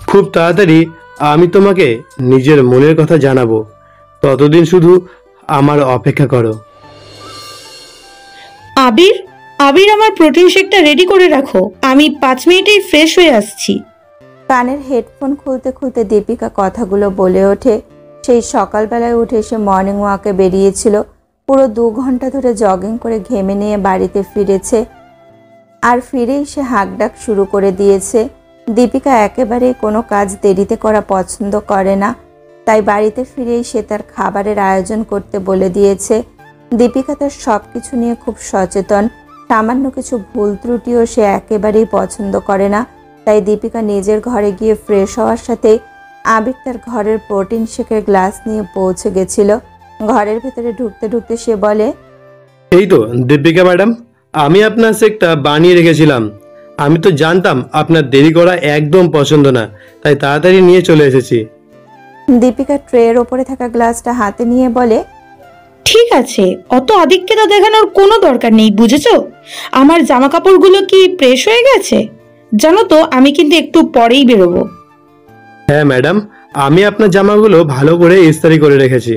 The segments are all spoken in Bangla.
খুব তাড়াতাড়ি আমি তোমাকে নিজের মনের কথা জানাবো, ততদিন শুধু আমার অপেক্ষা করো। আবির, আবির আমার প্রোটিন শেকটা রেডি করে রাখো, আমি 5 মিনিটেই ফ্রেশ হয়ে আসছি। কানের হেডফোন খুলতে খুলতে দীপিকা কথাগুলো বলে ওঠে। সেই সকালবেলায় উঠে সে মর্নিং ওয়াকে বেরিয়েছিল, পুরো 2 ঘন্টা ধরে জগিং করে ঘেমে নিয়ে বাড়িতে ফিরেছে। আর ফিরেই সে হাঁকডাক শুরু করে দিয়েছে। দীপিকা একেবারেই কোনো কাজ দেরিতে করা পছন্দ করে না, তাই বাড়িতে ফিরেই সে তার খাবারের আয়োজন করতে বলে দিয়েছে। দীপিকা তার সব কিছু নিয়ে খুব সচেতন, সামান্য কিছু ভুল ত্রুটিও সে একেবারেই পছন্দ করে না। তাই দীপিকা নিজের ঘরে গিয়ে ফ্রেশ হওয়ার সাথে আবির তার ঘরের প্রোটিন শেকের গ্লাস নিয়ে পৌঁছে গেছিল। ঘরের ভেতরে ঢুকতে ঢুকতে সে বলে, এই তো দীপিকা ম্যাডাম, আমি আপনার শেকটা বানিয়ে রেখেছিলাম। আমি তো জানতাম আপনার দেরি করা একদম পছন্দ না, তাই তাড়াতাড়ি নিয়ে চলে এসেছি। দীপিকা ট্রের ওপরে থাকা গ্লাসটা হাতে নিয়ে বলে, ঠিক আছে, অত আধিক্যতা দেখানোর কোনো দরকার নেই, বুঝেছো? আমার জামা কাপড়গুলো কি প্রেস হয়ে গেছে? জানো তো, আমি কিন্তু একটু পরেই বেরোবো। হ্যাঁ ম্যাডাম, আমি আপনার জামাগুলো ভালো করে ইস্ত্রি করে রেখেছি।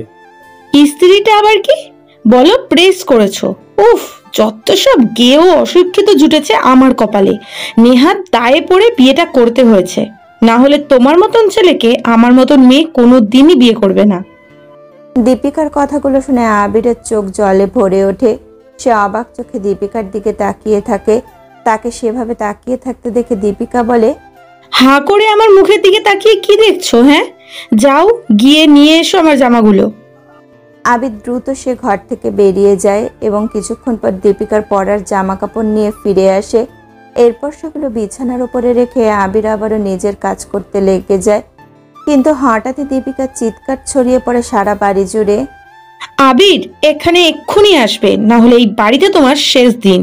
ইস্ত্রিটা আবার কি? বলো প্রেস করেছো? উফ, যত সব গেও অশিক্ষিত জুটেছে আমার কপালে। নেহাত দায়ে পড়ে বিয়েটা করতে হয়েছে, না হলে তোমার মতন ছেলেকে আমার মতন মেয়ে কোনো দিনই বিয়ে করবে না। দীপিকার কথাগুলো শুনে আবিরের চোখ জলে ভরে ওঠে। সে অবাক চোখে দীপিকার দিকে তাকিয়ে থাকে। তাকে সেভাবে তাকিয়ে থাকতে দেখে দীপিকা বলে, হাঁ করে আমার মুখের দিকে তাকিয়ে কি দেখছো? হ্যাঁ, যাও গিয়ে নিয়ে এসো আমার জামাগুলো। আবির দ্রুত সে ঘর থেকে বেরিয়ে যায় এবং কিছুক্ষণ পর দীপিকার পরার জামা কাপড় নিয়ে ফিরে আসে। এরপর সেগুলো বিছানার উপরে রেখে আবির আবারও নিজের কাজ করতে লেগে যায়। কিন্তু হঠাৎই দীপিকার চিৎকার ছড়িয়ে পড়ে সারা বাড়ি জুড়ে, আবির এখানে এক্ষুনি আসবে, না হলে এই বাড়িতে তোমার শেষ দিন।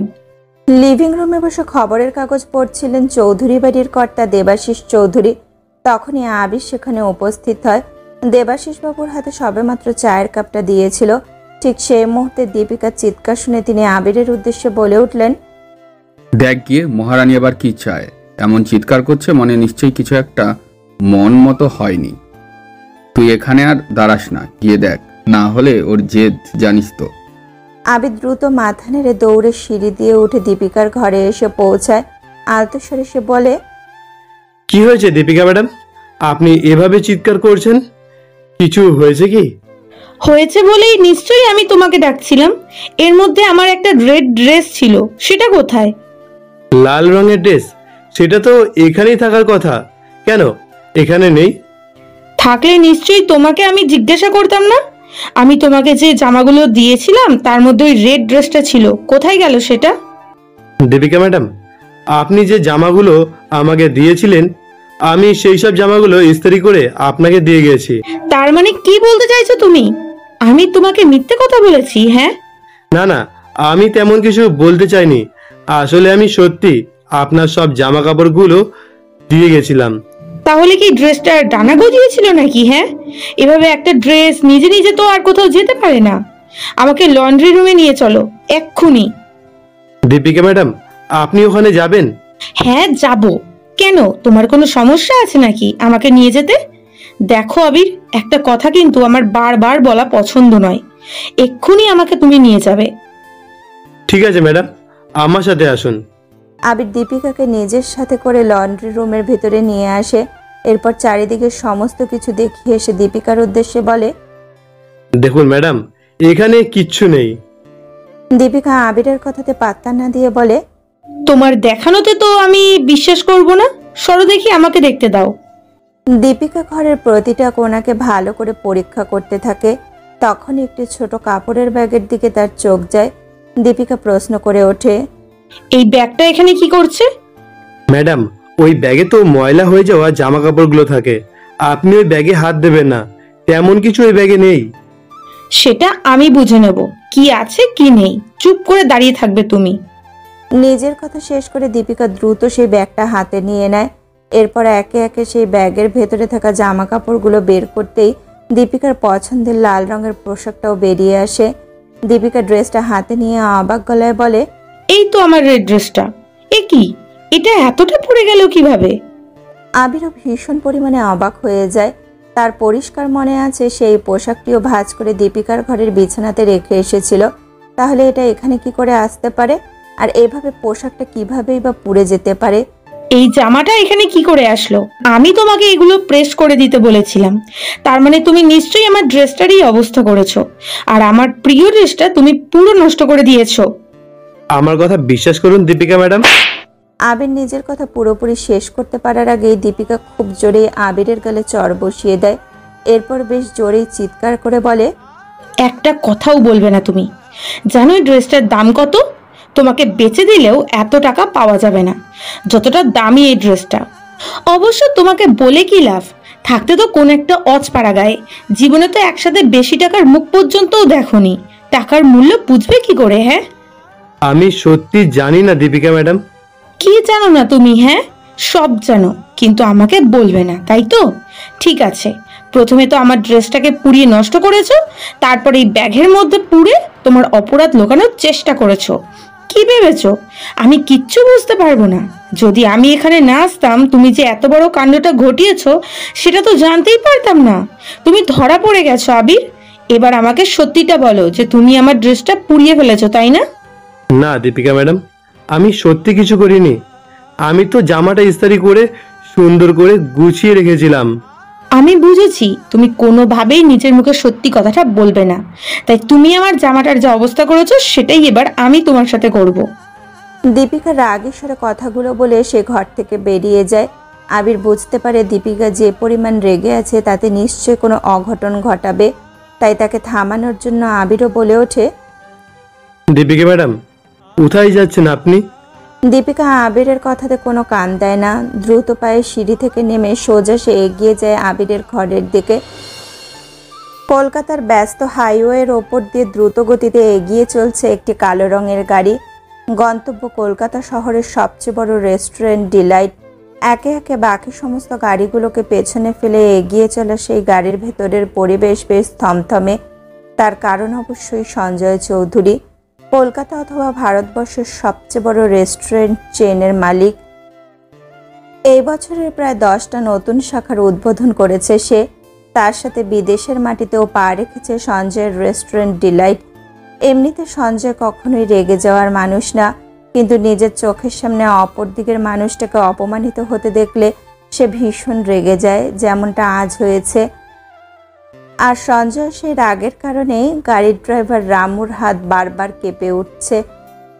লিভিং রুমে বসে খবরের কাগজ পড়ছিলেন চৌধুরী বাড়ির কর্তা দেবাশিস চৌধুরী। তখনই আবির সেখানে উপস্থিত হয়। দেবাশিস বাবুর হাতে সবেমাত্র চায়ের কাপটা দিয়েছিল। ঠিক সেই মুহূর্তে দীপিকার চিৎকার শুনে তিনি আবিরের উদ্দেশ্যে বলে উঠলেন, দেখ গিয়ে মহারানী আবার কি চায়, এমন চিৎকার করছে, মনে নিশ্চয়ই কিছু একটা মন মতো হয়নি। তুই এখানে আর দাঁড়াস না, গিয়ে দেখ, না হলে ওর জেদ জানিস তো। আবির দ্রুত মাথা নেড়ে দৌড়ে সিঁড়ি দিয়ে উঠে দীপিকার ঘরে এসে পৌঁছায়। আলতো স্বরে সে বলে, কি হয়েছে দীপিকা ম্যাডাম, আপনি এভাবে চিৎকার করছেন? কিছু হয়েছে কি? হয়েছে বলেই নিশ্চয়ই আমি তোমাকে ডাকছিলাম। এর মধ্যে আমার একটা রেড ড্রেস ছিল, সেটা কোথায়? লাল রঙের ড্রেস? সেটা তো এখানেই থাকার কথা, কেন এখানে নেই? থাকলে নিশ্চয়ই তোমাকে আমি জিজ্ঞাসা করতাম না? আমি তোমাকে যে জামাগুলো দিয়েছিলাম তার মধ্যে ওই রেড ড্রেসটা ছিল, কোথায় গেল সেটা? দীপিকা ম্যাডাম, আপনি যে জামাগুলো আমাকে দিয়েছিলেন, আমি সেই সব জামাগুলো ইস্ত্রি করে আপনাকে দিয়ে গেছি। তার মানে কি বলতে চাইছো তুমি? আমি তোমাকে মিথ্যে কথা বলেছি? হ্যাঁ না না, আমি তেমন কিছু বলতে চাইনি। আসলে আমি সত্যি আপনার সব জামা কাপড়গুলো দিয়ে গেছিলাম। তাহলে কি ড্রেসটা ডানা গজিয়েছিল নাকি? হ্যাঁ, এভাবে একটা ড্রেস নিজে নিজে তো আর কোথাও যেতে পারে না। আমাকে লন্ড্রি রুমে নিয়ে চলো এক্ষুনি। দীপিকা ম্যাডাম, আপনি ওখানে যাবেন? হ্যাঁ যাব। কেন, তোমার কোনো সমস্যা আছে নাকি আমাকে নিয়ে যেতে? দেখো আবির, একটা কথা কিন্তু আমার বারবার বলা পছন্দ নয়। এক্ষুনি আমাকে তুমি নিয়ে যাবে। ঠিক আছে ম্যাডাম, আমার সাথে আসুন। আবির দীপিকাকে নিজের সাথে করে লন্ড্রি রুমের ভেতরে নিয়ে আসে। এরপর চারিদিকে সমস্ত কিছু দেখিয়ে এসে দীপিকার উদ্দেশ্যে বলে, দেখুন ম্যাডাম, এখানে কিচ্ছু নেই। দীপিকা আবিরের কথাতে পাত্তা না দিয়ে বলে, তোমার দেখানোতে তো আমি বিশ্বাস করব না, সরো দেখি, আমাকে দেখতে দাও। দীপিকা ঘরের প্রতিটা কোণাকে ভালো করে পরীক্ষা করতে থাকে। তখন একটি ছোট কাপড়ের ব্যাগের দিকে তার চোখ যায়। দীপিকা প্রশ্ন করে ওঠে, এই ব্যাগটা এখানে কি করছে? ম্যাডাম, ওই ব্যাগে তো ময়লা হয়ে যাওয়া জামা কাপড়গুলো থাকে, আপনি ওই ব্যাগে হাত দেবেন না, তেমন কিছু ওই ব্যাগে নেই। সেটা আমি বুঝে নেব কি আছে কি নেই। চুপ করে দাঁড়িয়ে থাকবে তুমি। নিজের কথা শেষ করে দীপিকা দ্রুত সেই ব্যাগটা হাতে নিয়ে নেয়। এরপর একে একে সেই ব্যাগের ভেতরে থাকা জামা কাপড়গুলো বের করতেই দীপিকার পছন্দের লাল রঙের পোশাকটাও বেরিয়ে আসে। দীপিকা ড্রেসটা হাতে নিয়ে অবাক গলায় বলে, এই তো আমার রেড ড্রেসটা। এ কি, এটা এতটা পড়ে গেল কিভাবে? আবিরও ভীষণ পরিমাণে অবাক হয়ে যায়। তার পরিষ্কার মনে আছে সেই পোশাকটিও ভাঁজ করে দীপিকার ঘরের বিছানাতে রেখে এসেছিল। তাহলে এটা এখানে কি করে আসতে পারে? আর এভাবে পোশাকটা কিভাবেই বা পুড়ে যেতে পারে? এই জামাটা এখানে কি করে আসলো? আমি তোমাকে এগুলো প্রেস করে দিতে বলেছিলাম। তার মানে তুমি নিশ্চয়ই আমার ড্রেসটারই অবস্থা করেছো। আর আমার প্রিয় ড্রেসটা তুমি পুরো নষ্ট করে দিয়েছো। আমার কথা বিশ্বাস করুন দীপিকা ম্যাডাম। আবির নিজের কথা পুরোপুরি শেষ করতে পারার আগেই দীপিকা খুব জোরে আবিরের গালে চড় বসিয়ে দেয়। এরপর বেশ জোরেই চিৎকার করে বলে, একটা কথাও বলবে না তুমি। জানো এই ড্রেসটার দাম কত? তোমাকে বেচে দিলেও এত টাকা পাওয়া যাবে না যতটা দামি এই ড্রেসটা। অবশ্য তোমাকে বলে কি লাভ, থাকতে তো কোন একটা অজপাড়া গায়ে। জীবনে তো একসাথে বেশি টাকার মুখ পর্যন্তও দেখোনি। টাকার মূল্য বুঝবে কি করে? হ্যাঁ, আমি সত্যি জানি না দীপিকা ম্যাডাম। কি জানো না তুমি? হ্যাঁ, সব জানো, কিন্তু আমাকে বলবে না, তাই তো? ঠিক আছে, প্রথমে তো আমার ড্রেসটাকে পুড়িয়ে নষ্ট করেছো, তারপর এই ব্যাগের মধ্যে পুড়ে তোমার অপরাধ লুকানোর চেষ্টা করেছো। কি ভেবেছো আমি কিচ্ছু বুঝতে পারবো না? যদি আমি এখানে না আসতাম, তুমি যে এত বড় কাণ্ডটা ঘটিয়েছো সেটা তো জানতেই পারতাম না। তুমি ধরা পড়ে গেছো আবির। এবার আমাকে সত্যিটা বলো যে তুমি আমার ড্রেসটা পুড়িয়ে ফেলেছো, তাই না? না দীপিকা ম্যাডাম, আমি সত্যি কিছু করিনি। আমি তো জামাটা ইস্ত্রি করে সুন্দর করে গুছিয়ে রেখেছিলাম। আমি বুঝেছি তুমি কোনোভাবেই নিজের মুখে সত্যি কথাটা বলবে না, তাই তুমি আমার জামাটার যে অবস্থা করেছো সেটাই এবার আমি তোমার সাথে করব। দীপিকা রাগের স্বরে কথাগুলো বলে সে ঘর থেকে বেরিয়ে যায়। আবির বুঝতে পারে দীপিকা যে পরিমাণ রেগে আছে তাতে নিশ্চয়ই কোনো অঘটন ঘটাবে। তাই তাকে থামানোর জন্য আবিরও বলে ওঠে, দীপিকা ম্যাডাম, কোথায় যাচ্ছেন আপনি? দীপিকা আবিরের কথাতে কোনো কান দেয় না। দ্রুত পায়ে সিঁড়ি থেকে নেমে সোজা সে এগিয়ে যায় আবিরের ঘরের দিকে। কলকাতার ব্যস্ত হাইওয়ের ওপর দিয়ে দ্রুত গতিতে এগিয়ে চলছে একটি কালো রঙের গাড়ি। গন্তব্য কলকাতা শহরের সবচেয়ে বড় রেস্টুরেন্ট ডিলাইট। একে একে বাকি সমস্ত গাড়িগুলোকে পেছনে ফেলে এগিয়ে চলা সেই গাড়ির ভেতরের পরিবেশ বেশ থমথমে। তার কারণ অবশ্যই সঞ্জয় চৌধুরী, কলকাতা অথবা ভারতবর্ষের সবচেয়ে বড় রেস্টুরেন্ট চেনের মালিক। এই বছরের প্রায় 10টা নতুন শাখার উদ্বোধন করেছে সে। তার সাথে বিদেশের মাটিতেও পা রেখেছে সঞ্জয়ের রেস্টুরেন্ট ডিলাইট। এমনিতে সঞ্জয় কখনোই রেগে যাওয়ার মানুষ না, কিন্তু নিজের চোখের সামনে অপর দিকের মানুষটাকে অপমানিত হতে দেখলে সে ভীষণ রেগে যায়, যেমনটা আজ হয়েছে। আর সঞ্জয় সেই রাগের কারণেই গাড়ির ড্রাইভার রামুর হাত বারবার কেঁপে উঠছে।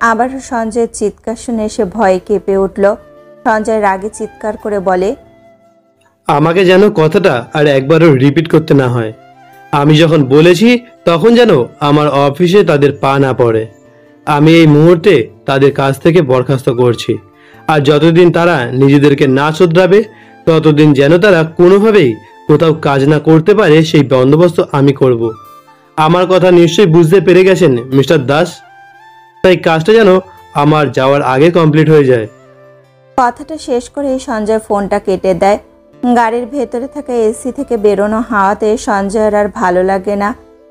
আবারও সঞ্জয়ের চিৎকার শুনে সে ভয়ে কেঁপে উঠল। সঞ্জয় রাগে চিৎকার করে বলে, আমাকে যেন কথাটা আর একবারও রিপিট করতে না হয়। আমি যখন বলেছি তখন যেন আমার অফিসে তাদের পা না পড়ে। আমি এই মুহূর্তে তাদের কাছ থেকে বরখাস্ত করছি। আর যতদিন তারা নিজেদেরকে না শোধরাবে ততদিন যেন তারা কোনোভাবেই কোথাও কাজ না করতে পারে সেই বন্দোবস্ত আমি করব। আমার কথা নিশ্চয়ই বুঝতে পেরে গেছেন মিস্টার দাস। তাই কাজটা যেন আমার যাওয়ার আগে কমপ্লিট হয়ে যায়। কথাটা শেষ করে সঞ্জয় ফোনটা কেটে দেয়। গাড়ির ভেতরে থাকা এসি থেকে বেরোনো হাওয়াতে সঞ্জয়ের আর ভালো লাগে না।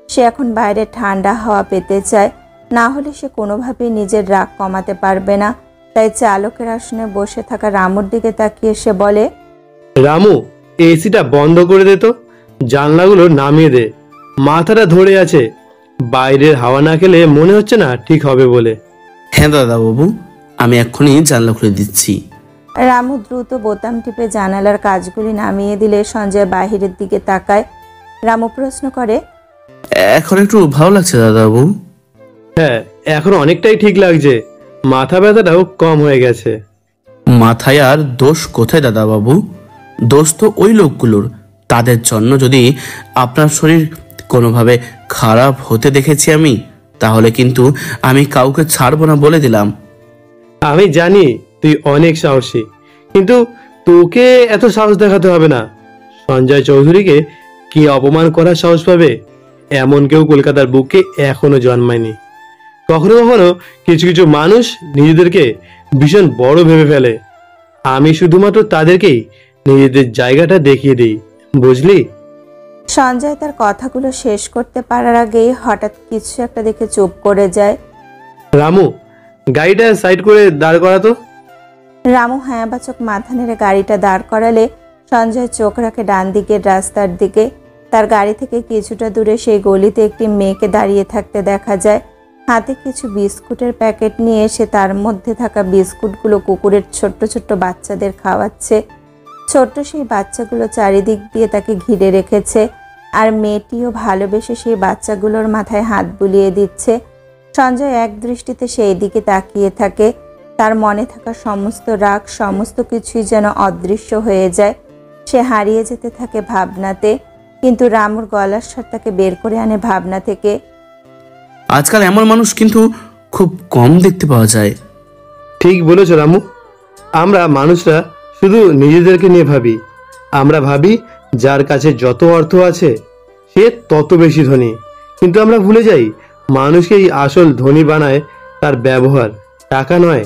সে এখন বাইরে ঠান্ডা হাওয়া পেতে চায়, না হলে সে কোনোভাবেই নিজের রাগ কমাতে পারবে না। তাই চালকের আসনে বসে থাকা রামুর দিকে তাকিয়ে সে বলে, রামু, এসিটা বন্ধ করে দে তো, জানলাগুলো নামিয়ে দে। মাথাটা ধরে আছে, বাইরের হাওয়া না খেলে মনে হচ্ছে না ঠিক হবে বলে। হ্যাঁ দাদা বাবু, আমি এক্ষুনি জানলা খুলে দিচ্ছি। রামু দ্রুত বোতাম টিপে জানালার কাজগুলি নামিয়ে দিলে সঞ্জয় বাহিরের দিকে তাকায়। রামু প্রশ্ন করে, এখন একটু ভালো লাগছে দাদা বাবু? হ্যাঁ, এখন অনেকটাই ঠিক লাগছে। মাথা ব্যথাটাও কম হয়ে গেছে। মাথায় আর দোষ কোথায় দাদা বাবু? দোষ তো ওই লোকগুলোর। তাদের জন্য যদি আপনার শরীর কোনোভাবে খারাপ হতে দেখেছি আমি, তাহলে কিন্তু আমি কাউকে ছাড়বো না বলে দিলাম। আমি জানি তুই অনেক সাহসী, কিন্তু তোকে এত সাহস দেখাতে হবে না। সঞ্জয় চৌধুরীকে কি অপমান করার সাহস পাবে? এমন কেউ কলকাতার বুকে এখনো জন্মায়নি। কখনো কখনো কিছু কিছু মানুষ নিজেদেরকে ভীষণ বড় ভেবে ফেলে। আমি শুধুমাত্র তাদেরকেই নিজেদের জায়গাটা দেখিয়ে দিই, বুঝলি? সঞ্জয় তার কথাগুলো শেষ করতে পারার আগেই হঠাৎ কিছু একটা দেখে চুপ করে যায়। রামু, গাড়িটা সাইড করে দাঁড় করাতো। রামু হ্যাঁ বাচক মাথা নেড়ে গাড়িটা দাঁড় করালে সঞ্জয় চোখ রাখে ডান দিকের রাস্তার দিকে। তার গাড়ি থেকে কিছুটা দূরে সেই গলিতে একটি মেয়েকে দাঁড়িয়ে থাকতে দেখা যায়। হাতে কিছু বিস্কুটের প্যাকেট নিয়ে সে তার মধ্যে থাকা বিস্কুটগুলো কুকুরের ছোট্ট ছোট্ট বাচ্চাদের খাওয়াচ্ছে। ছোট্ট সেই বাচ্চাগুলো চারিদিক দিয়ে তাকে ঘিরে রেখেছে, আর মেয়েটিও ভালোবেসে সেই বাচ্চাগুলোর মাথায় হাত বুলিয়ে দিচ্ছে। সঞ্জয় এক দৃষ্টিতে সেই দিকে তাকিয়ে থাকে। তার মনে থাকা সমস্ত রাগ, সমস্ত কিছুই যেন অদৃশ্য হয়ে যায়। সে হারিয়ে যেতে থাকে ভাবনাতে, কিন্তু রামুর গলার স্বর তাকে বের করে আনে ভাবনা থেকে। আজকাল এমন মানুষ কিন্তু খুব কম দেখতে পাওয়া যায়। ঠিক বলেছ রামু। আমরা মানুষরা শুধু নিজেদেরকে নিয়ে ভাবি। আমরা ভাবি যার কাছে যত অর্থ আছে সে তত বেশি ধনী, কিন্তু আমরা ভুলে যাই মানুষকেই আসল ধনী বানায় তার ব্যবহার, টাকা নয়।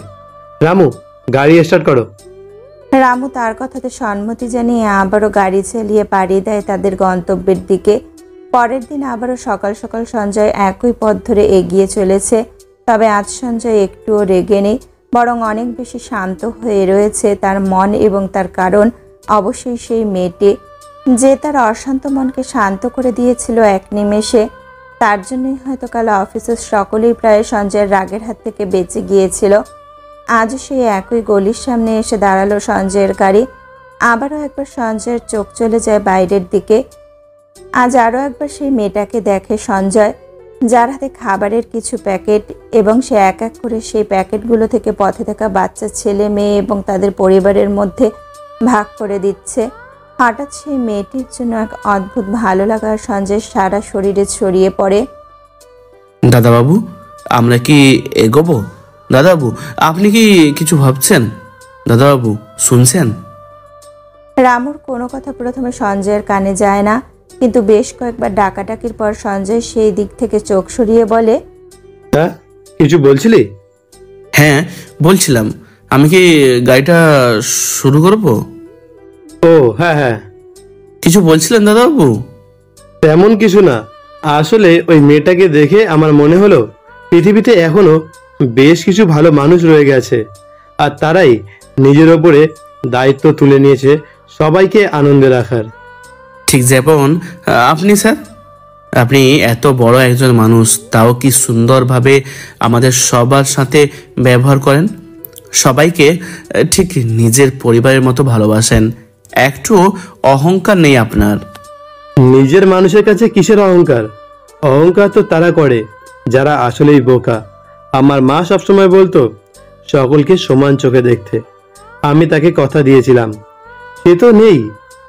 রামু, গাড়ি স্টার্ট করো। রামু তার কথাতে সম্মতি জানিয়ে আবারও গাড়ি চালিয়ে পাড়ি দেয় তাদের গন্তব্যের দিকে। পরের দিন আবারও সকাল সকাল সঞ্জয় একই পথ ধরে এগিয়ে চলেছে। তবে আজ সঞ্জয় একটুও রেগে নেই, বরং অনেক বেশি শান্ত হয়ে রয়েছে তার মন, এবং তার কারণ অবশ্যই সেই মেয়েটি যে তার অশান্ত মনকে শান্ত করে দিয়েছিল এক নিমেষে। তার জন্যই হয়তো কাল অফিসের সকলেই প্রায় সঞ্জয়ের রাগের হাত থেকে বেঁচে গিয়েছিল। আজও সেই একই গলির সামনে এসে দাঁড়ালো সঞ্জয়ের গাড়ি। আবারও একবার সঞ্জয়ের চোখ চলে যায় বাইরের দিকে। আজ আরও একবার সেই মেয়েটাকে দেখে সঞ্জয়, যার হাতে খাবারের কিছু প্যাকেট, এবং সে এক এক করে সেই প্যাকেটগুলো থেকে পথে থাকা বাচ্চা ছেলে মেয়ে এবং তাদের পরিবারের মধ্যে ভাগ করে দিচ্ছে। হঠাৎ সেই মেয়েটির জন্য এক অদ্ভুত ভালো লাগা সঞ্জয়ের সারা শরীরে ছড়িয়ে পড়ে। দাদাবাবু, আমরা কি এগোবো? দাদাবাবু, আপনি কি কিছু ভাবছেন? দাদাবাবু, শুনছেন? রামুর কোনো কথা প্রথমে সঞ্জয়ের কানে যায় না, কিন্তু বেশ কয়েকবার ডাকাডাকির পর সঞ্জয় সেই দিক থেকে চোখ সরিয়ে বলে, হ্যাঁ, কিছু বলছিলি? হ্যাঁ, বলছিলাম, আমি কি গাড়িটা শুরু করব? ও হ্যাঁ হ্যাঁ। কিছু বলছিলেন দাদাবাবু? তেমন কিছু না, আসলে ওই মেয়েটাকে দেখে আমার মনে হলো পৃথিবীতে এখনো বেশ কিছু ভালো মানুষ রয়ে গেছে, আর তারাই নিজের ওপরে দায়িত্ব তুলে নিয়েছে সবাইকে আনন্দে রাখার। ঠিক যেমন আপনি স্যার, আপনি এত বড় একজন মানুষ, তাও কি সুন্দরভাবে আমাদের সবার সাথে ব্যবহার করেন। সবাইকে ঠিক নিজের পরিবারের মতো ভালোবাসেন। একটু অহংকার নেই আপনার। নিজের মানুষের কাছে কিসের অহংকার? অহংকার তো তারা করে যারা আসলেই বোকা। আমার মা সবসময় বলতো সকলকে সমান চোখে দেখতে। আমি তাকে কথা দিয়েছিলাম, সে তো নেই,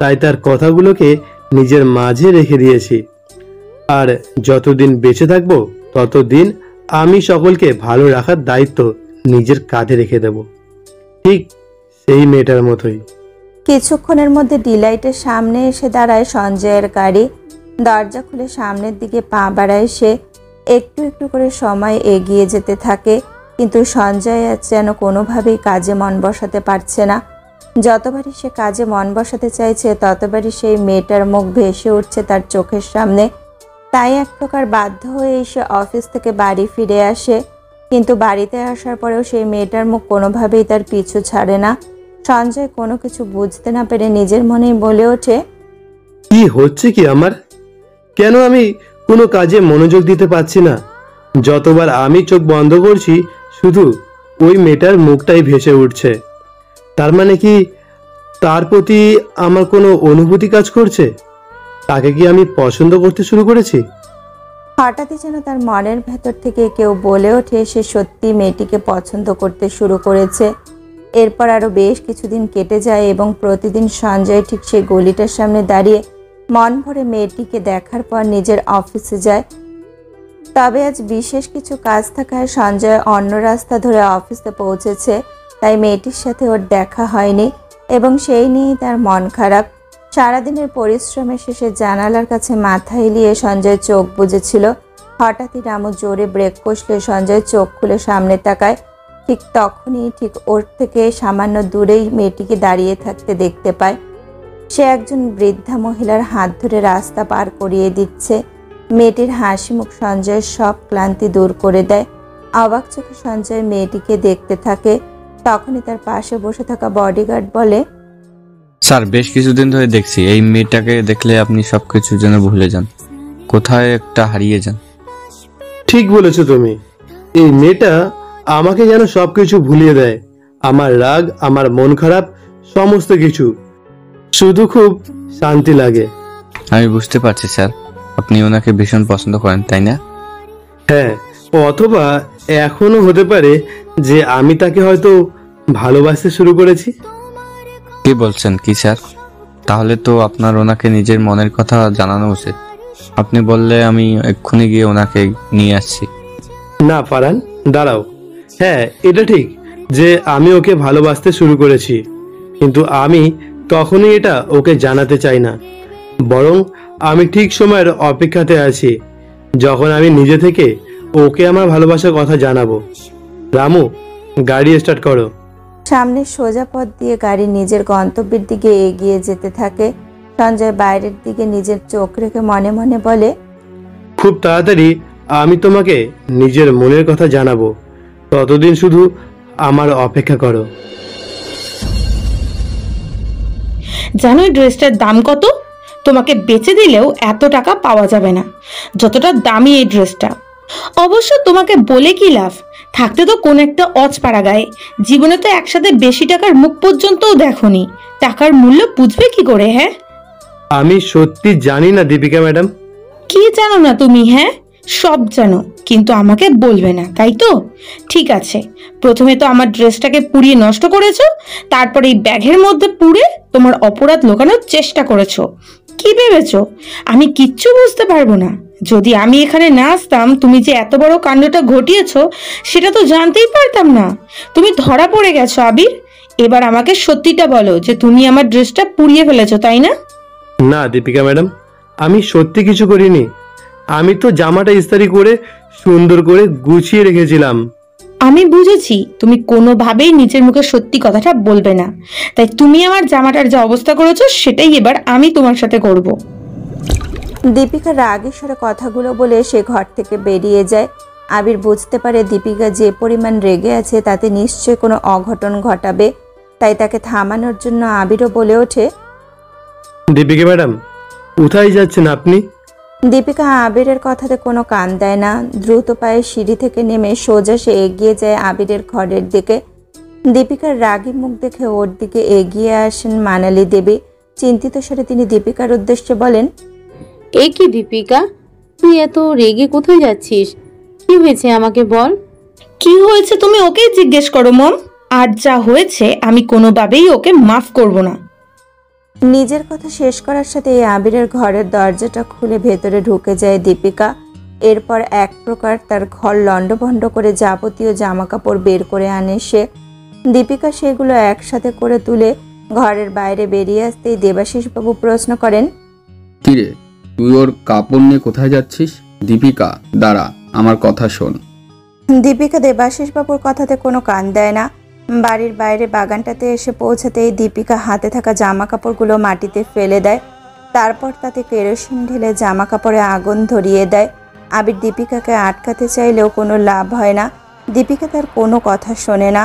তাই তার কথাগুলোকে নিজের মাঝে রেখে দিয়েছি। আর যতদিন বেঁচে থাকবো ততদিন আমি সকলকে ভালো রাখার দায়িত্ব নিজের কাঁধে রেখে দেব, ঠিক সেই মেয়েটার মতোই। কিছুক্ষণের মধ্যে ডিলাইটের সামনে এসে দাঁড়ায় সঞ্জয়ের গাড়ি। দরজা খুলে সামনের দিকে পা বাড়ায় সে। একটু একটু করে সময় এগিয়ে যেতে থাকে, কিন্তু সঞ্জয় আজ যেন কোনোভাবেই কাজে মন বসাতে পারছে না। যতবারই সে কাজে মন বসাতে চাইছে ততবারই সেই মেয়েটার মুখ ভেসে উঠছে তার চোখের সামনে। তাই এক প্রকার বাধ্য হয়ে এসে অফিস থেকে বাড়ি ফিরে আসে, কিন্তু বাড়িতে আসার পরেও সেই মেয়েটার মুখ কোনোভাবেই তার পিছু ছাড়ে না। সঞ্জয় কোনো কিছু বুঝতে না পেরে নিজের মনেই বলে ওঠে, কি হচ্ছে কি আমার? কেন আমি কোনো কাজে মনোযোগ দিতে পারছি না? যতবার আমি চোখ বন্ধ করছি শুধু ওই মেয়েটার মুখটাই ভেসে উঠছে। তার মানে কি তার প্রতি আমার কোনো অনুভূতি কাজ করছে? তাকে কি আমি পছন্দ করতে শুরু করেছি? হঠাৎই যেন তার মনের ভেতর থেকে কেউ বলে ওঠে সে সত্যি মেয়েটিকে পছন্দ করতে শুরু করেছে। এরপর আরও বেশ কিছুদিন কেটে যায় এবং প্রতিদিন সঞ্জয় ঠিক সেই গলিটার সামনে দাঁড়িয়ে মন ভরে মেয়েটিকে দেখার পর নিজের অফিসে যায়। তবে আজ বিশেষ কিছু কাজ থাকায় সঞ্জয় অন্য রাস্তা ধরে অফিসে পৌঁছেছে, তাই মেয়েটির সাথে ওর দেখা হয়নি এবং সেই নিয়েই তার মন খারাপ। সারাদিনের পরিশ্রমের শেষে জানালার কাছে মাথা এলিয়ে সঞ্জয় চোখ বুজেছিল। হঠাৎই রামু জোরে ব্রেক কষলে সঞ্জয় চোখ খুলে সামনে তাকায়। ঠিক তখনই ঠিক ওর থেকে সামান্য দূরেই মেয়েটিকে দাঁড়িয়ে থাকতে দেখতে পায়। সে একজন বৃদ্ধা মহিলার হাত ধরে রাস্তা পার করিয়ে দিচ্ছে। মেয়েটির হাসি মুখ সঞ্জয়ের সব ক্লান্তি দূর করে দেয়। অবাক চোখে সঞ্জয় মেয়েটিকে দেখতে থাকে। তখনই তার পাশে বসে থাকা বডিগার্ড বলে, স্যার বেশ কিছুদিন ধরে দেখছি এই মেয়েটাকে দেখলে আপনি সবকিছু যেন ভুলে যান, কোথায় একটা হারিয়ে যান। ঠিক বলেছো তুমি। এই মেয়েটা আমাকে যেন সবকিছু ভুলিয়ে দেয়, আমার রাগ, আমার মন খারাপ, সমস্ত কিছু। শুধু খুব শান্তি লাগে। আমি বুঝতে পারছি স্যার, আপনি ওনাকে ভীষণ পছন্দ করেন, তাই না? হ্যাঁ, অথবা এখনো হতে পারে যে আমি তাকে হয়তো ভালোবাসতে শুরু করেছি। কি বলছেন কি স্যার? তাহলে তো আপনার ওনাকে নিজের মনের কথা জানানো উচিত। আপনি বললে আমি এক্ষুনি গিয়ে ওনাকে নিয়ে আসছি। না ফারহান, দাঁড়াও। হ্যাঁ, এটা ঠিক যে আমি ওকে ভালোবাসতে শুরু করেছি, কিন্তু আমি কখনোই এটা ওকে জানাতে চাই না। বরং আমি ঠিক সময়ের অপেক্ষাতে আছি, যখন আমি নিজে থেকে ওকে আমার ভালোবাসার কথা জানাবো। রামু, গাড়ি স্টার্ট করো। সামনে সোজা পথ দিয়ে গাড়ি নিজের গন্তব্যের দিকে এগিয়ে যেতে থাকে। সঞ্জয় বাইরের দিকে নিজের চোখ রেখে মনে মনে বলে, খুব তাড়াতাড়ি আমি তোমাকে নিজের মনের কথা জানাবো। ততদিন শুধু আমার অপেক্ষা করো। জানো এই ড্রেসটার দাম কত? তোমাকে বেচে দিলেও এত টাকা পাওয়া যাবে না যতটা দামি এই ড্রেসটা। অবশ্য তোমাকে বলে কি লাভ, থাকতে তো কোন একটা অজপাড়া গায়ে। জীবনে তো একসাথে বেশি টাকার মুখ পর্যন্তও দেখোনি, টাকার মূল্য বুঝবে কি করে? হ্যাঁ, আমি সত্যি জানি না দীপিকা ম্যাডাম। কি জানো না তুমি? হ্যাঁ, সব জানো, কিন্তু আমাকে বলবে না, তাই তো? ঠিক আছে, প্রথমে তো আমার ড্রেসটাকে পুড়িয়ে নষ্ট করেছো, তারপর এই ব্যাগের মধ্যে পুড়ে তোমার অপরাধ লুকানোর চেষ্টা করেছো। কি ভেবেছো আমি কিচ্ছু বুঝতে পারবো না? যদি আমি এখানে না আসতাম, তুমি যে এত বড় কাণ্ডটা ঘটিয়েছো সেটা তো জানতেই পারতাম না। তুমি ধরা পড়ে গেছো আবির। এবার আমাকে সত্যিটা বলো যে তুমি আমার ড্রেসটা পুড়িয়ে ফেলেছো, তাই না? না দীপিকা ম্যাডাম, আমি সত্যি কিছু করিনি। আমি তো জামাটা ইস্ত্রি করে সুন্দর করে গুছিয়ে রেখেছিলাম। আমি বুঝেছি তুমি কোনোভাবেই নিজের মুখে সত্যি কথাটা বলবে না, তাই তুমি আমার জামাটার যে অবস্থা করেছো সেটাই এবার আমি তোমার সাথে করব। দীপিকা রাগের স্বরে কথাগুলো বলে সে ঘর থেকে বেরিয়ে যায়। আবির বুঝতে পারে দীপিকা যে পরিমাণ রেগে আছে তাতে নিশ্চয় কোনো অঘটন ঘটাবে, তাই তাকে থামানোর জন্য আবিরও বলে ওঠে, দীপিকা ম্যাডাম, কোথায় যাচ্ছেন আপনি? দীপিকা আবিরের কথাতে কোনো কান দেয় না। দ্রুত পায়ে সিঁড়ি থেকে নেমে সোজা সে এগিয়ে যায় আবিরের ঘরের দিকে। দীপিকার রাগী মুখ দেখে ওর দিকে এগিয়ে আসেন মানালি দেবী। চিন্তিত স্বরে তিনি দীপিকার উদ্দেশ্যে বলেন, এ কি দীপিকা, তুই এত রেগে কোথায় যাচ্ছিস? কি হয়েছে আমাকে বল। কি হয়েছে তুমি ওকেই জিজ্ঞেস করো মম। আর যা হয়েছে আমি কোনোভাবেই ওকে মাফ করব না। নিজের কথা শেষ করার সাথে এই আবিরের ঘরের দরজাটা খুলে ভেতরে ঢুকে যায় দীপিকা। এরপর এক প্রকার তার ঘর লণ্ডভণ্ড করে যাবতীয় জামা কাপড় বের করে আনে সে। দীপিকা সেগুলো একসাথে করে তুলে ঘরের বাইরে বেরিয়ে আসতেই দেবাশিস বাবু প্রশ্ন করেন, কিরে, তুই ওর কাপড় নিয়ে কোথায় যাচ্ছিস? দীপিকা দাঁড়া, আমার কথা শোন। দীপিকা দেবাশিস বাবুর কথাতে কোনো কান দেয় না। বাড়ির বাইরে বাগানটাতে এসে পৌঁছাতেই দীপিকা হাতে থাকা জামা কাপড়গুলো মাটিতে ফেলে দেয়। তারপর তাতে কেরোসিন ঢেলে জামা কাপড়ে আগুন ধরিয়ে দেয়। আবির দীপিকাকে আটকাতে চাইলেও কোনো লাভ হয় না। দীপিকা তার কোনো কথা শোনে না।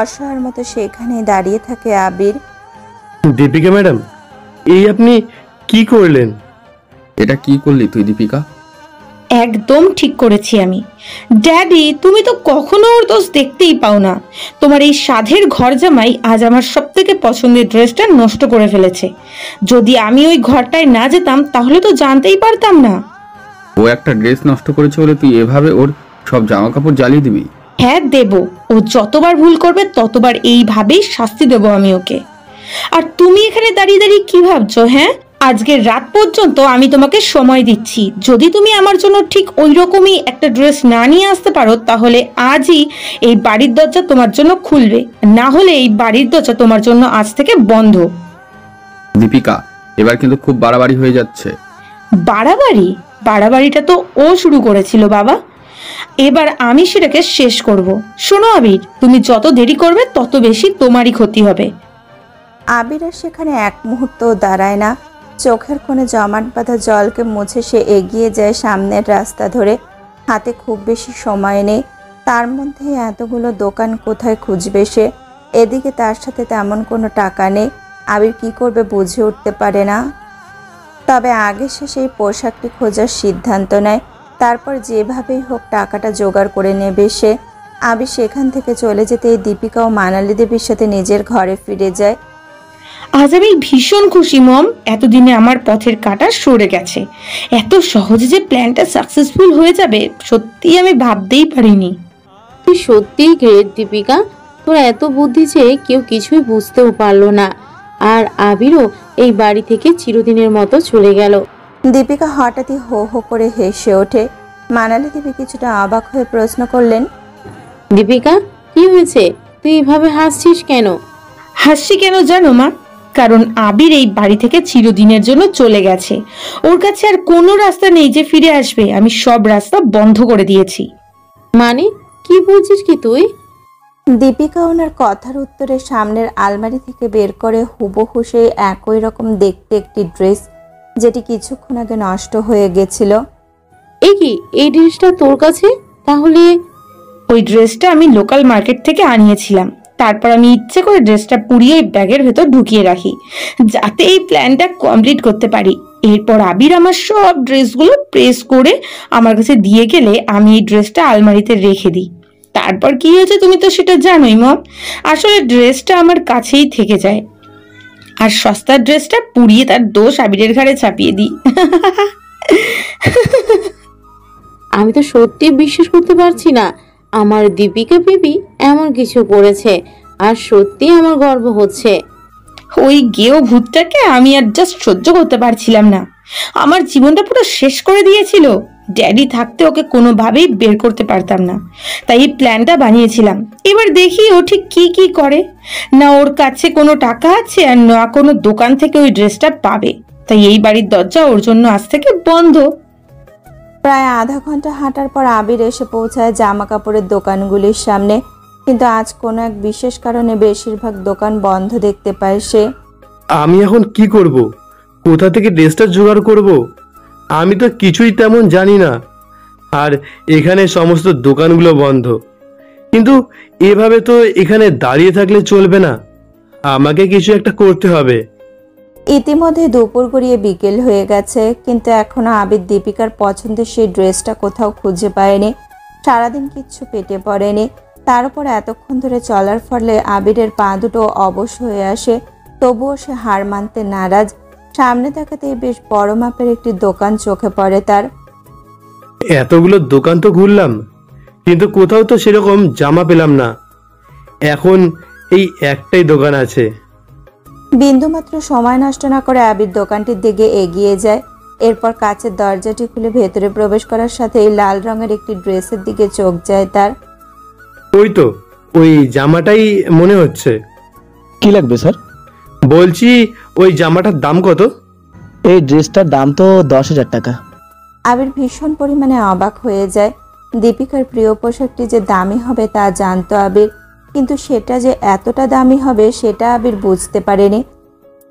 অসহায়ের মতো সেখানে দাঁড়িয়ে থাকে আবির। দীপিকা ম্যাডাম, এই আপনি কি করলেন? এটা কি করলি তুই দীপিকা? একদম ঠিক করেছি আমি। ড্যাডি, তুমি তো কখনো ওর দোষ দেখতেই পাও না। তোমার এই সাধের ঘর জামাই আজ আমার সব থেকে পছন্দের ড্রেসটা নষ্ট করে ফেলেছে। যদি আমি ওই ঘরটায় না যেতাম তাহলে তো জানতেই পারতাম না। ও একটা ড্রেস নষ্ট করেছে বলে তুই এভাবে ওর সব জামা কাপড় জ্বালিয়ে দিবি? হ্যাঁ দেব, ও যতবার ভুল করবে ততবার এইভাবেই শাস্তি দেব আমি ওকে। আর তুমি এখানে দাঁড়িয়ে দাঁড়িয়ে কি ভাবছো? হ্যাঁ, আজকের রাত পর্যন্ত আমি তোমাকে সময় দিচ্ছি। যদি তুমি আমার জন্য ঠিক ওই রকমই একটা ড্রেস না নিয়ে আসতে পারো তাহলে আজই এই বাড়ির দরজা তোমার জন্য খুলবে, না হলে এই বাড়ির দরজা তোমার জন্য আজ থেকে বন্ধ। দীপিকা, এবার কিন্তু খুব বাড়াবাড়ি হয়ে যাচ্ছে। বাড়াবাড়ি? বাড়াবাড়িটা তো ও শুরু করেছিল বাবা, এবার আমি সেটাকে শেষ করব। শোনো আবির, তুমি যত দেরি করবে তত বেশি তোমারই ক্ষতি হবে। আবির আর সেখানে এক মুহূর্ত দাঁড়ায় না। চোখের কোণে জমাট বাঁধা জলকে মুছে সে এগিয়ে যায় সামনের রাস্তা ধরে। হাতে খুব বেশি সময় নেই, তার মধ্যে এতগুলো দোকান কোথায় খুঁজবে সে? এদিকে তার সাথে তেমন কোনো টাকা নেই। আবির কি করবে বুঝে উঠতে পারে না। তবে আগে সে সেই পোশাকটি খোঁজার সিদ্ধান্ত নেয়, তারপর যেভাবেই হোক টাকাটা জোগাড় করে নেবে সে। আবির সেখান থেকে চলে যেতেই দীপিকা ও মানালি দেবীর সাথে নিজের ঘরে ফিরে যায়। আজ আমি ভীষণ খুশি মম, এতদিনে আমার পথের কাঁটা সরে গেছে। এত সহজে যে প্ল্যানটা সাকসেসফুল হয়ে যাবে সত্যি আমি ভাবতেই পারিনি। তুই সত্যিই গ্রেট দীপিকা, তোর এত বুদ্ধি যে কেউ কিছুই বুঝতেও পারলো না। আর আবিরও এই বাড়ি থেকে চিরদিনের মতো চলে গেল। দীপিকা হঠাৎই হো হো করে হেসে ওঠে। মানালি দেবী কিছুটা অবাক হয়ে প্রশ্ন করলেন, দীপিকা, কি হয়েছে? তুই এভাবে হাসছিস কেন? হাসি কেন জানো মা? কারণ আবির এই বাড়ি থেকে চিরদিনের জন্য চলে গেছে। ওর কাছে আর কোনো রাস্তা নেই যে ফিরে আসবে। আমি সব রাস্তা বন্ধ করে দিয়েছি। মানে কি বলছিস কি তুই? দীপিকা ওনার কথার উত্তরে সামনের আলমারি থেকে বের করে হুবহু সেই একই রকম দেখতে একটি ড্রেস, যেটি কিছুক্ষণ আগে নষ্ট হয়ে গেছিল। এ কি, এই ড্রেসটা তোর কাছে? তাহলে ওই ড্রেসটা আমি লোকাল মার্কেট থেকে আনিয়েছিলাম। তারপর আমি ইচ্ছে করে ড্রেসটা পুড়িয়ে ব্যাগের ভেতর ঢুকিয়ে রাখি, যাতে এই প্ল্যানটা কমপ্লিট করতে পারি। এরপর আবির আমার সব ড্রেসগুলো প্রেস করে আমার কাছে দিয়ে গেলে আমি এই ড্রেসটা আলমারিতে রেখে দিই। তারপর কি হয়েছে তুমি তো সেটা জানোই মম। আসলে ড্রেসটা আমার কাছেই থেকে যায়, আর সস্তার ড্রেসটা পুড়িয়ে তার দোষ আবিরের ঘাড়ে চাপিয়ে দিই। আমি তো সত্যি বিশ্বাস করতে পারছি না আমার দীপিকা বেবি এমন কিছু করেছে। আর সত্যি আমার গর্ব হচ্ছে। ওই গেও ভূতটাকে আমি আর জাস্ট সহ্য করতে পারছিলাম না। আমার জীবনটা পুরো শেষ করে দিয়েছিল। ড্যাডি থাকতে ওকে কোনোভাবেই বের করতে পারতাম না, তাই এই প্ল্যানটা বানিয়েছিলাম। এবার দেখি ও ঠিক কি কি করে। না ওর কাছে কোনো টাকা আছে, আর না কোনো দোকান থেকে ওই ড্রেসটা পাবে। তাই এই বাড়ির দরজা ওর জন্য আজ থেকে বন্ধ। প্রায় আধা ঘন্টা হাঁটার পর আবির এসে পৌঁছায় জামা কাপড়ের দোকানগুলির সামনে, কিন্তু আজ কোনো এক বিশেষ কারণে বেশিরভাগ দোকান বন্ধ দেখতে পায় সে। আমি এখন কি করব? কোথা থেকে ড্রেসটা জোগাড় করব? আমি তো কিছুই তেমন জানি না। আর এখানে সমস্ত দোকানগুলো বন্ধ। কিন্তু এভাবে তো এখানে দাঁড়িয়ে থাকলে চলবে না, আমাকে কিছু একটা করতে হবে। ইতিমধ্যে দুপুর গড়িয়ে বিকেল হয়ে গেছে, কিন্তু এখনো আবির দীপিকার পছন্দের সেই ড্রেসটা কোথাও খুঁজে পায়নি। সারাদিন কিচ্ছু পেটে পড়েনি। তার উপর এতক্ষণ ধরে চলার ফলে আবিরের পা দুটো অবশ হয়ে আসে। তবুও সে হার মানতে নারাজ। সামনে তাকাতেই বেশ বড় মাপের একটি দোকান চোখে পড়ে তার। এতগুলো দোকান তো ঘুরলাম, কিন্তু কোথাও তো সেরকম জামা পেলাম না। এখন এই একটাই দোকান আছে। বিন্দুমাত্র সময় নষ্ট না করে আবির দোকানটির দিকে এগিয়ে যায়। এরপর কাচের দরজাটি খুলে ভেতরে প্রবেশ করার সাথেই লাল রঙের একটি ড্রেসের দিকে চোখ যায় তার। ওই তো, ওই জামাটাই মনে হচ্ছে। কি লাগবে স্যার? বলছি, ওই জামাটার দাম কত? এই ড্রেসটার দাম তো 10,000 টাকা। আবির ভীষণ পরিমাণে অবাক হয়ে যায়। দীপিকার প্রিয় পোশাকটি যে দামি হবে তা জানতো আবির, কিন্তু সেটা যে এতটা দামি হবে সেটা আবির বুঝতে পারেনি।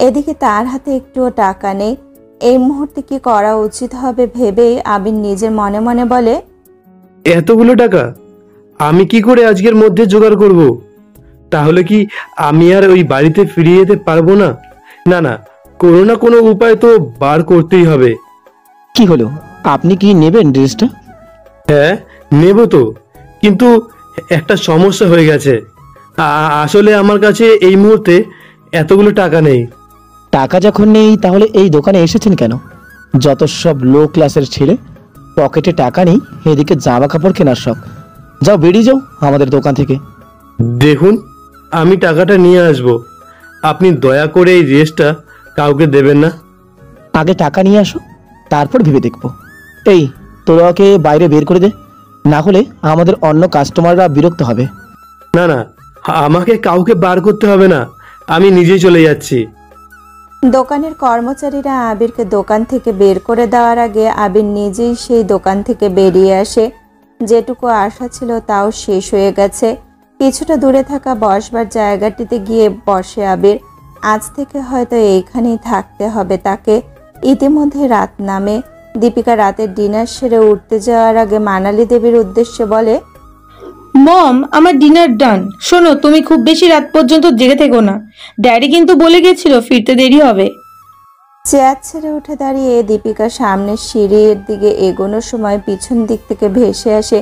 এদিকে তার হাতে একটুও টাকা নেই। এই মুহূর্তে কি করা উচিত হবে ভেবেই আবির নিজের মনে মনে বলে, এতগুলো টাকা আমি কি করে আজকের মধ্যে জোগাড় করব? তাহলে কি আমি আর ওই বাড়িতে ফিরে যেতে পারবো না? না না, কোনো না কোনো উপায় তো বার করতেই হবে। কি হলো, আপনি কি নেবেন ড্রেসটা? হ্যাঁ, নেব তো, কিন্তু একটা সমস্যা হয়ে গেছে। আসলে আমার কাছে এই মুহূর্তে এতগুলো টাকা নেই। টাকা যখন নেই তাহলে এই দোকানে এসেছেন কেন? যত সব লো ক্লাসের ছেলে, পকেটে টাকা নেই, এদিকে জামা কাপড় কেনার শখ। যাও, বেরিয়ে যাও আমাদের দোকান থেকে। দেখুন, আমি টাকাটা নিয়ে আসব, আপনি দয়া করে এই ড্রেসটা কাউকে দেবেন না। আগে টাকা নিয়ে আসো, তারপর ভেবে দেখবো। এই, তোরা ওকে বাইরে বের করে দে, না হলে আমাদের অন্য কাস্টমাররা বিরক্ত হবে। না না, আমাকে কাউকে বার করতে হবে না, আমি নিজেই চলে যাচ্ছি। দোকানের কর্মচারীরা আবিরকে দোকান থেকে বের করে দেওয়ার আগে আবির নিজেই সেই দোকান থেকে বেরিয়ে আসে। যেটুকু আশা ছিল তাও শেষ হয়ে গেছে। কিছুটা দূরে থাকা বসবার জায়গাটিতে গিয়ে বসে আবির। আজ থেকে হয়তো এইখানেই থাকতে হবে তাকে। ইতিমধ্যে রাত নামে। দীপিকা রাতের ডিনার সেরে উঠতে যাওয়ার আগে মানালি দেবীর উদ্দেশ্যে বলে, মম, আমার ডিনার ডান। শোনো, তুমি খুব বেশি রাত পর্যন্ত জেগে থেকো না। ড্যাডি কিন্তু বলে গেছিল ফিরতে দেরি হবে। চেয়ার ছেড়ে উঠে দাঁড়িয়ে দীপিকা সামনের সিঁড়ির দিকে এগোনোর সময় পিছন দিক থেকে ভেসে আসে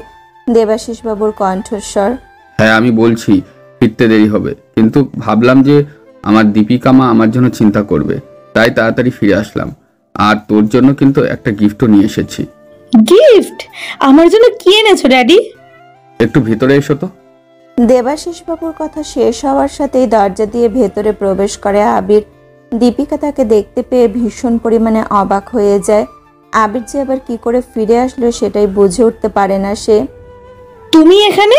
দেবাশিস বাবুর কণ্ঠস্বর। হ্যাঁ, আমি বলছি ফিরতে দেরি হবে, কিন্তু ভাবলাম যে আমার দীপিকা মা আমার জন্য চিন্তা করবে, তাই তাড়াতাড়ি ফিরে আসলাম। আর তোর জন্য কিন্তু একটা গিফটও নিয়ে এসেছি। গিফট? আমার জন্য কি এনেছো ড্যাডি? একটু ভিতরে এসো তো। দেবাশিস বাবুর কথা শেষ হওয়ার সাথেই দরজা দিয়ে ভেতরে প্রবেশ করে আবির। দীপিকা তাকে দেখতে পেয়ে ভীষণ পরিমাণে অবাক হয়ে যায়। আবির যে আবার কি করে ফিরে আসলো সেটাই বুঝে উঠতে পারে না সে। তুমি এখানে?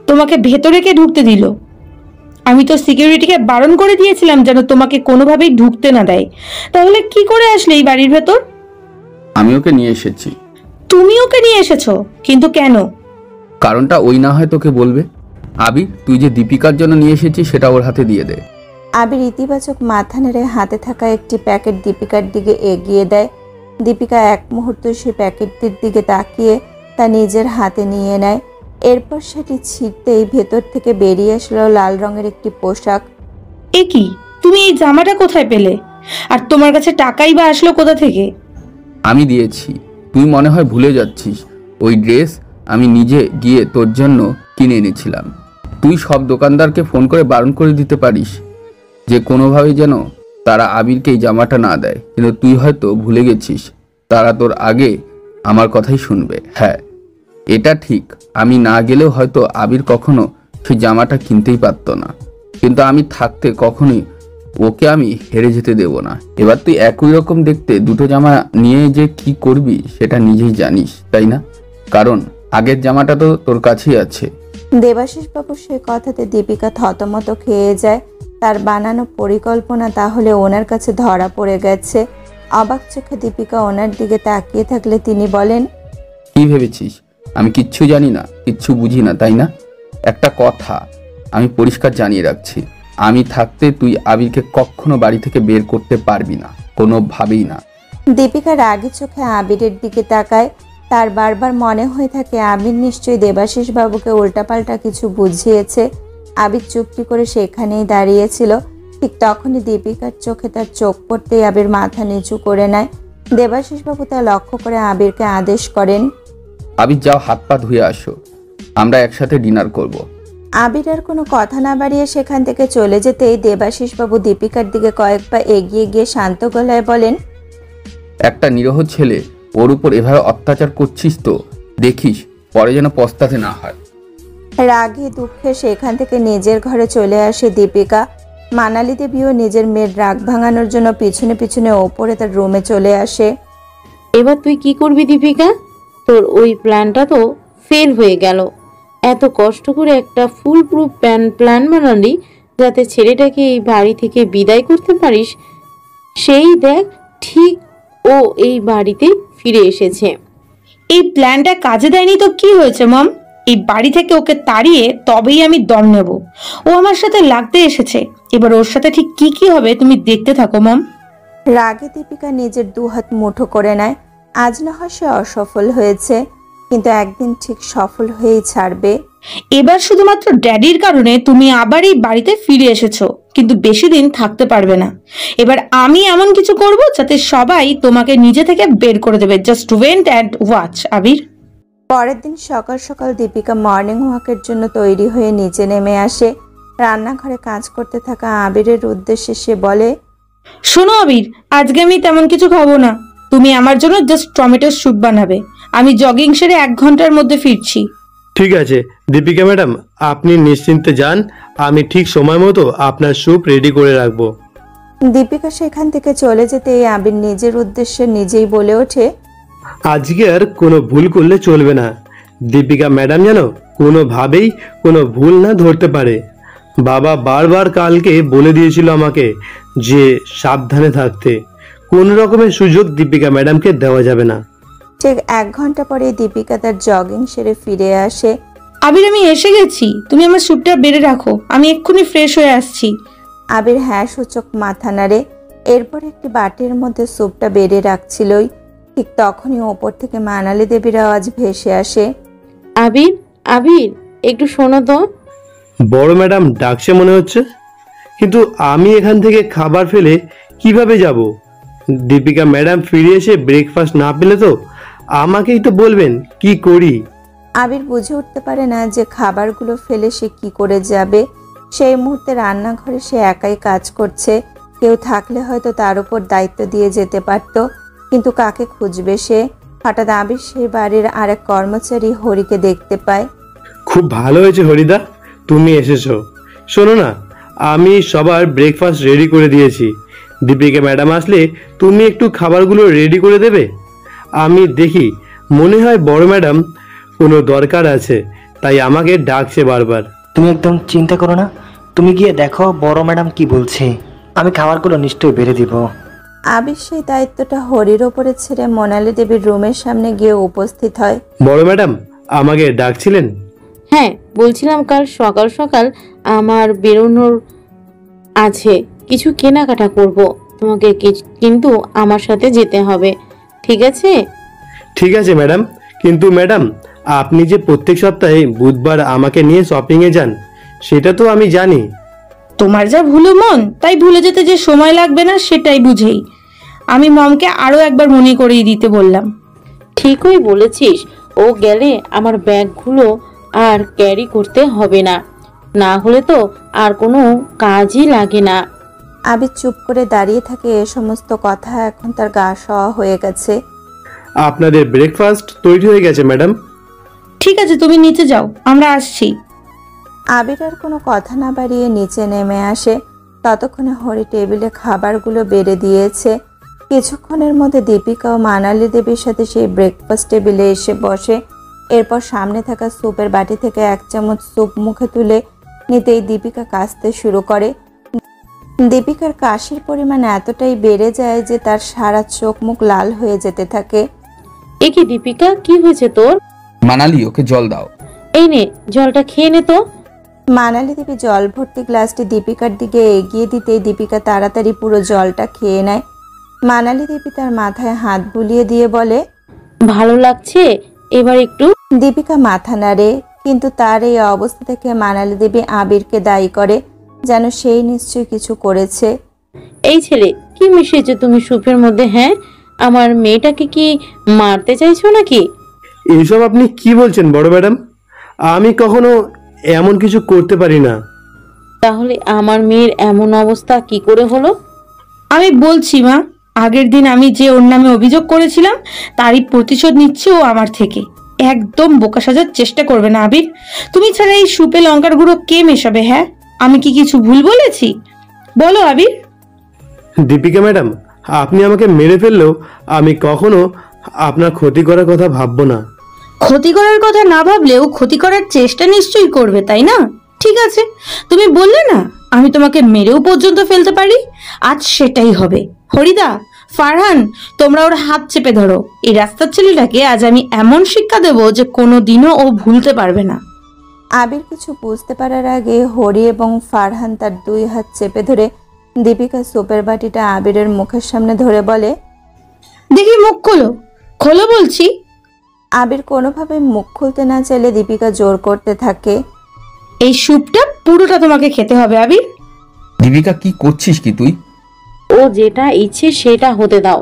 তোমাকে ভেতরে কে ঢুকতে দিল? আমি তো সিকিউরিটিকে বারণ করে দিয়েছিলাম যেন তোমাকে কোনোভাবেই ঢুকতে না দেয়। তাহলে কি করে আসলে এই বাড়ির ভেতর? আমি ওকে নিয়ে এসেছি। তুমি ওকে নিয়ে এসেছো? কিন্তু কেন? কারণটা ওই না হয় তোকে বলবে। আবির, তুই যে দীপিকার জন্য নিয়ে এসেছিস সেটা ওর হাতে দিয়ে দে। আবির ইতিবাচক মাথা নেড়ে হাতে থাকা একটি প্যাকেট দীপিকার দিকে এগিয়ে দেয়। দীপিকা এক মুহূর্ত সেই প্যাকেটটির দিকে তাকিয়ে তা নিজের হাতে নিয়ে নেয়। এরপর সেটি ছিঁড়তেই ভেতর থেকে বেরিয়ে আসলো লাল রঙের একটি পোশাক। এ কি? তুমি এই জামাটা কোথায় পেলে? আর তোমার কাছে টাকাই বা আসলো কোথা থেকে? আমি দিয়েছি। তুই মনে হয় ভুলে যাচ্ছিস, ওই ড্রেস আমি নিজে গিয়ে তোর জন্য কিনে এনেছিলাম। তুই সব দোকানদারকে ফোন করে বারণ করে দিতে পারিস যে কোনোভাবেই যেন তারা আবিরকে এই জামাটা না দেয়, কিন্তু তুই হয়তো ভুলে গেছিস তারা তোর আগে আমার কথাই শুনবে। হ্যাঁ, এটা ঠিক, আমি না গেলেও হয়তো আবির কখনো সেই জামাটা কিনতেই পারতো না, কিন্তু আমি থাকতে কখনোই ওকে আমি হেরে যেতে দেব না। এবার তুই একই রকম দেখতে দুটো জামা নিয়ে যে কি করবি সেটা নিজেই জানিস, তাই না? কারণ আগের জামাটা তো তোর কাছেই আছে। দেবাশিস বাবুর সে কথাতে দীপিকা থতমত খেয়ে যায়। তার বানানো পরিকল্পনা তাহলে ওনার কাছে ধরা পড়ে গেছে। অবাক চোখে দীপিকা ওনার দিকে তাকিয়ে থাকলে তিনি বলেন, কি ভেবেছিস আমি কিচ্ছু জানি না, কিচ্ছু বুঝি না, তাই না? একটা কথা আমি পরিষ্কার জানিয়ে রাখছি, আমি থাকতে তুই আবিরকে কখনো বাড়ি থেকে বের করতে পারবি না, কোনোভাবেই না। দীপিকা রাগী চোখে আবিরের দিকে তাকায়। তার বারবার মনে হয়ে থাকে আবির নিশ্চয়ই দেবাশিস বাবুকে উল্টাপাল্টা কিছু বুঝিয়েছে। আবির চুপটি করে সেখানেই দাঁড়িয়েছিল। ঠিক তখনই দীপিকার চোখে তার চোখ পড়তেই আবির মাথা নিচু করে নেয়। দেবাশিস বাবু তা লক্ষ্য করে আবিরকে আদেশ করেন, আবির যাও, হাত পা ধুয়ে আসো, আমরা একসাথে ডিনার করব। আবির আর কোনো কথা না বাড়িয়ে সেখান থেকে চলে যেতেই দেবাশিস বাবু দীপিকার দিকে কয়েক পা এগিয়ে গিয়ে শান্ত গলায় বলেন, একটা নিরীহ ছেলে ওর উপর এভাবে অত্যাচার করছিস তো দেখিস, পরে যেন পস্তাতে না হয়। রাগে দুঃখে সেখান থেকে নিজের ঘরে চলে আসে দীপিকা। মানালি দেবীও নিজের মেয়ের রাগ ভাঙানোর জন্য পিছনে পিছনে ওপরে তার রুমে চলে আসে। এবার তুই কি করবি দীপিকা? তোর ওই প্ল্যানটা তো ফেল হয়ে গেল। এত কষ্ট করে একটা ফুল প্রুফ প্ল্যান বানালি যাতে ছেলেটাকে এই বাড়ি থেকে বিদায় করতে পারিস, সেই দেখ ঠিক ও এই বাড়িতে ফিরে এসেছে। এই প্ল্যানটা কাজে দেয়নি তো কি হয়েছে মম? এই বাড়ি থেকে ওকে তাড়িয়ে তবেই আমি দম নেব। ও আমার সাথে লাগতে এসেছে, এবার ওর সাথে ঠিক কি কি হবে তুমি দেখতে থাকো মম। রাগে দীপিকা নিজের দুহাত মুঠো করে নেয়। আজ না হয় সে অসফল হয়েছে, কিন্তু একদিন ঠিক সফল হয়েই ছাড়বে। এবার শুধুমাত্র ড্যাডির কারণে তুমি আবার এই বাড়িতে ফিরে এসেছো, কিন্তু বেশি দিন থাকতে পারবে না। এবার আমি এমন কিছু করব যাতে সবাই তোমাকে নিজে থেকে বের করে দেবে। জাস্ট ওয়েট অ্যান্ড ওয়াচ আবির। পরের দিন সকাল সকাল দীপিকা মর্নিং ওয়াকের জন্য তৈরি হয়ে নিচে নেমে আসে। রান্নাঘরে কাজ করতে থাকা আবিরের উদ্দেশ্যে সে বলে, শোনো আবির, আজকে আমি তেমন কিছু খাবো না। তুমি আমার জন্য জাস্ট টমেটো স্যুপ বানাবে। আমি জগিং সেরে 1 ঘন্টার মধ্যে ফিরছি। ঠিক আছে দীপিকা ম্যাডাম, আপনি নিশ্চিন্তে যান, আমি ঠিক সময় মতো আপনার স্যুপ রেডি করে রাখবো। দীপিকা সেখান থেকে চলে যেতেই আবির নিজের উদ্দেশ্যে নিজেই বলে ওঠে, আজকে আর কোনো ভুল করলে চলবে না। দীপিকা ম্যাডাম যেন কোনোভাবেই কোনো ভুল না ধরতে পারে। বাবা বারবার কালকে বলে দিয়েছিল আমাকে যে সাবধানে থাকতে। কোন রকমের সুযোগ দীপিকা ম্যাডামকে দেওয়া যাবে না। ঠিক 1 ঘন্টা পরে দীপিকা তার জগিং সেরে ফিরে আসে। আবির, আমি এসে গেছি, তুমি আমার স্যুপটা বেড়ে রাখো, আমি এক্ষুনি ফ্রেশ হয়ে আসছি। আবির হ্যাঁ সূচক মাথা নাড়ে। এরপর একটি বাটির মধ্যে স্যুপটা বেড়ে রাখছিলই, ঠিক তখনই ওপর থেকে মানালি দেবীর আওয়াজ ভেসে আসে। আবির, আবির, একটু শোনো তো। বড় ম্যাডাম ডাকছে মনে হচ্ছে, কিন্তু আমি এখান থেকে খাবার ফেলে কিভাবে যাব? দীপিকা ম্যাডাম ফিরে এসে ব্রেকফাস্ট না পেলে তো আমাকেই তো বলবেন কি করি। আবির বুঝে উঠতে পারে না যে খাবারগুলো ফেলে সে কি করে যাবে। সেই মুহূর্তে রান্নাঘরে সে একাই কাজ করছে। কেউ থাকলে হয়তো তার উপর দায়িত্ব দিয়ে যেতে পারত, কিন্তু কাকে খুঁজবে সে? হঠাৎ আবির সেই বাড়ির আরেক কর্মচারী হরিকে দেখতে পায়। খুব ভালো হয়েছে হরিদা, তুমি এসেছো। শোনো না, আমি সবার ব্রেকফাস্ট রেডি করে দিয়েছি। দীপিকা ম্যাডাম আসলে তুমি একটু খাবারগুলো রেডি করে দেবে। আমি দেখি মনে হয় বড় ম্যাডাম কোনো দরকার আছে, তাই আমাকে ডাকছে বারবার। তুমি একদম চিন্তা করো না, তুমি গিয়ে দেখো বড় ম্যাডাম কি বলছে, আমি খাবারগুলো নিশ্চয়ই বেড়ে দিব। আবির সেই দায়িত্বটা হরির ওপরে ছেড়ে মোনালি দেবীর রুমের সামনে গিয়ে উপস্থিত হয়। বড় ম্যাডাম আমাকে ডাকছিলেন? হ্যাঁ, বলছিলাম কাল সকাল সকাল আমার বেরোনোর আছে, কিছু কেনাকাটা করব, তোমাকে কিন্তু আমার সাথে যেতে হবে, ঠিক আছে? ঠিক আছে ম্যাডাম, কিন্তু ম্যাডাম আপনি যে প্রত্যেক সপ্তাহে বুধবার আমাকে নিয়ে শপিংয়ে যান, সেটা তো আমি জানি। তোমার যা ভুলো মন, তাই ভুলে যেতে যে সময় লাগবে না সেটাই বুঝেই আমি মমকে আরো একবার মনে করিয়ে দিতে বললাম। ঠিকই বলেছিস, ও গেলে আমার ব্যাগগুলো আর ক্যারি করতে হবে না, না হলে তো আর কোনো কাজই লাগে না। আবির চুপ করে দাঁড়িয়ে থাকে। এ সমস্ত কথা এখন তার গা সওয়া হয়ে গেছে। আপনাদের ব্রেকফাস্ট তৈরি হয়ে গেছে ম্যাডাম। ঠিক আছে, তুমি নিচে যাও, আমরা আসছি। আবির আর কোনো কথা না বাড়িয়ে নিচে নেমে আসে। ততক্ষণে হরি টেবিলে খাবারগুলো বেড়ে দিয়েছে। কিছুক্ষণের মধ্যে দীপিকা ও মানালি দেবীর সাথে সেই ব্রেকফাস্ট টেবিলে এসে বসে। এরপর সামনে থাকা স্যুপের বাটি থেকে 1 চামচ স্যুপ মুখে তুলে নিতেই দীপিকা কাশতে শুরু করে। দীপিকার কাশির পরিমাণ এতটাই বেড়ে যায় যে তার সারা চোখ মুখ লাল হয়ে যেতে থাকে। এ কি দীপিকা, কি হয়েছে তোর? মানালি, ওকে জল দাও। এই নে, জলটা খেয়ে নে তো। মানালি দেবী জল ভর্তি গ্লাসটি দীপিকার দিকে এগিয়ে দিতেই দীপিকা তাড়াতাড়ি পুরো জলটা খেয়ে নেয়। মানালি দেবী তার মাথায় হাত বুলিয়ে দিয়ে বলে, ভালো লাগছে এবার একটু? দীপিকা মাথা নাড়ে, কিন্তু তার এই অবস্থা থেকে মানালি দেবী আবিরকে দায়ী করে, যেন সেই নিশ্চয়ই কিছু করেছে। এই ছেলে, কি মিশিয়েছো তুমি স্যুপের মধ্যে? হ্যাঁ, আমার মেয়েটাকে কি মারতে চাইছো নাকি? এইসব আপনি কি বলছেন বড় ম্যাডাম? আমি কখনো এমন কিছু করতে পারি না। তাহলে আমার মেয়ের এমন অবস্থা কি করে হলো? আমি বলছি মা, আগের দিন আমি যে ওর নামে অভিযোগ করেছিলাম তারই প্রতিশোধ নিচ্ছে ও আমার থেকে। একদম বোকা সাজার চেষ্টা করবে না আবির। তুমি ছাড়া এই সুপে লঙ্কার গুঁড়ো কে মেশাবে? হ্যাঁ, আমি কি কিছু ভুল বলেছি? বলো আবির। দীপিকা ম্যাডাম, আপনি আমাকে মেরে ফেললেও আমি কখনো আপনার ক্ষতি করার কথা ভাববো না। ক্ষতি করার কথা না ভাবলেও ক্ষতি করার চেষ্টা নিশ্চয়ই করবে, তাই না? ঠিক আছে, তুমি বললে না আমি তোমাকে মেরেও পর্যন্ত ফেলতে পারি, আজ সেটাই হবে। হরিদা, ফারহান, তোমরা ওর হাত চেপে ধরো। এই রাস্তার ছেলেটাকে আজ আমি এমন শিক্ষা দেব যে কোনোদিনও ও ভুলতে পারবে না। আবির কিছু বুঝতে পারার আগে হরি এবং ফারহান তার 2 হাত চেপে ধরে দীপিকা সুপের বাটিটা আবিরের মুখের সামনে ধরে বলে, দেখি মুখ খোলো, খোলো বলছি। আবির কোনোভাবে মুখ খুলতে না চাইলে দীপিকা জোর করতে থাকে। এই স্যুপটা পুরোটা তোমাকে খেতে হবে আবির। দীপিকা, কি করছিস কি তুই? ও যেটা ইচ্ছে সেটা হতে দাও,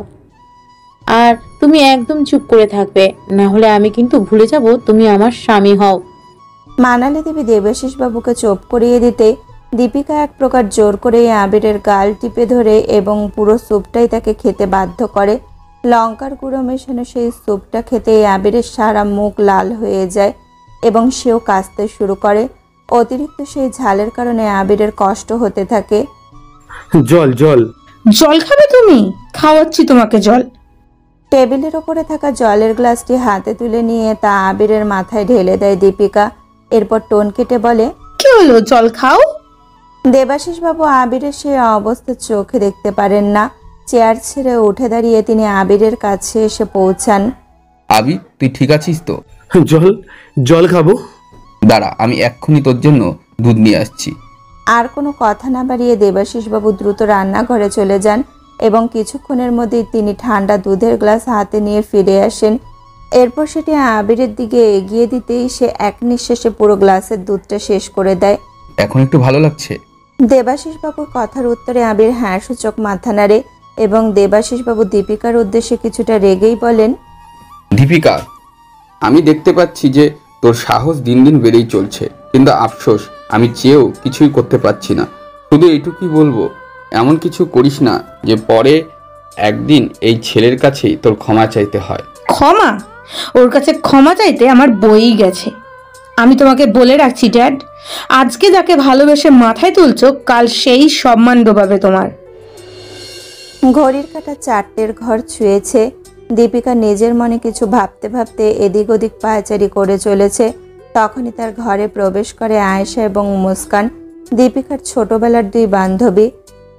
আর তুমি একদম চুপ করে থাকবে, না হলে আমি কিন্তু ভুলে যাব তুমি আমার স্বামী হও। মানালি দেবী দেবাশিস বাবুকে চুপ করিয়ে দিতে দীপিকা এক প্রকার জোর করে আবিরের গাল টিপে ধরে এবং পুরো স্যুপটাই তাকে খেতে বাধ্য করে। লঙ্কার গুঁড়ো মেশানো সেই স্যুপটা খেতে আবিরের সারা মুখ লাল হয়ে যায় এবং সেও কাশতে শুরু করে। অতিরিক্ত সেই ঝালের কারণে আবিরের কষ্ট হতে থাকে। জল জল জল খাবে তুমি? খাওয়াচ্ছি তোমাকে জল। টেবিলের ওপরে থাকা জলের গ্লাসটি হাতে তুলে নিয়ে তা আবিরের মাথায় ঢেলে দেয় দীপিকা। এরপর টোন কেটে বলে, কি হলো, জল খাও। দেবাশিস বাবু আবিরের সেই অবস্থা চোখে দেখতে পারেন না। চেয়ার ছেড়ে উঠে দাঁড়িয়ে তিনি আবিরের কাছে এসে পৌঁছান। আবি, তুই ঠিক আছিস তো? জল জল খাবো। দাঁড়া, আমি এক্ষুনি তোর জন্য দুধ নিয়ে আসছি। আর কোনো কথা না বাড়িয়ে দেবাশিস বাবু দ্রুত রান্নাঘরে চলে যান এবং কিছুক্ষণের মধ্যেই তিনি ঠান্ডা দুধের গ্লাস হাতে নিয়ে ফিরে আসেন। এরপর সেটি আবিরের দিকে এগিয়ে দিতেই সে এক নিঃশ্বাসে পুরো গ্লাসের দুধটা শেষ করে দেয়। এখন একটু ভালো লাগছে? দেবাশিস বাবুর কথার উত্তরে আবির হ্যাঁ সূচক মাথা নাড়ে এবং দেবাশিস বাবু দীপিকার উদ্দেশ্যে কিছুটা রেগেই বলেন, দীপিকা, আমি দেখতে পাচ্ছি যে তোর সাহস দিন দিন বেড়েই চলছে, কিন্তু আফসোস আমি চেয়েও কিছুই করতে পারছি না। শুধু এইটুকুই বলবো, এমন কিছু করিস না যে পরে একদিন এই ছেলের কাছেই তোর ক্ষমা চাইতে হয়। ক্ষমা? ওর কাছে ক্ষমা চাইতে আমার বইই গেছে। আমি তোমাকে বলে রাখছি ড্যাড, আজকে যাকে ভালোবেসে মাথায় তুলছো, কাল সেই সম্মান ডোবাবে তোমার। ঘড়ির কাঁটা 4টের ঘর ছুঁয়েছে। দীপিকা নিজের মনে কিছু ভাবতে ভাবতে এদিক ওদিক পায়চারি করে চলেছে। তখনই তার ঘরে প্রবেশ করে আয়েশা এবং মুস্কান, দীপিকার ছোটবেলার 2 বান্ধবী।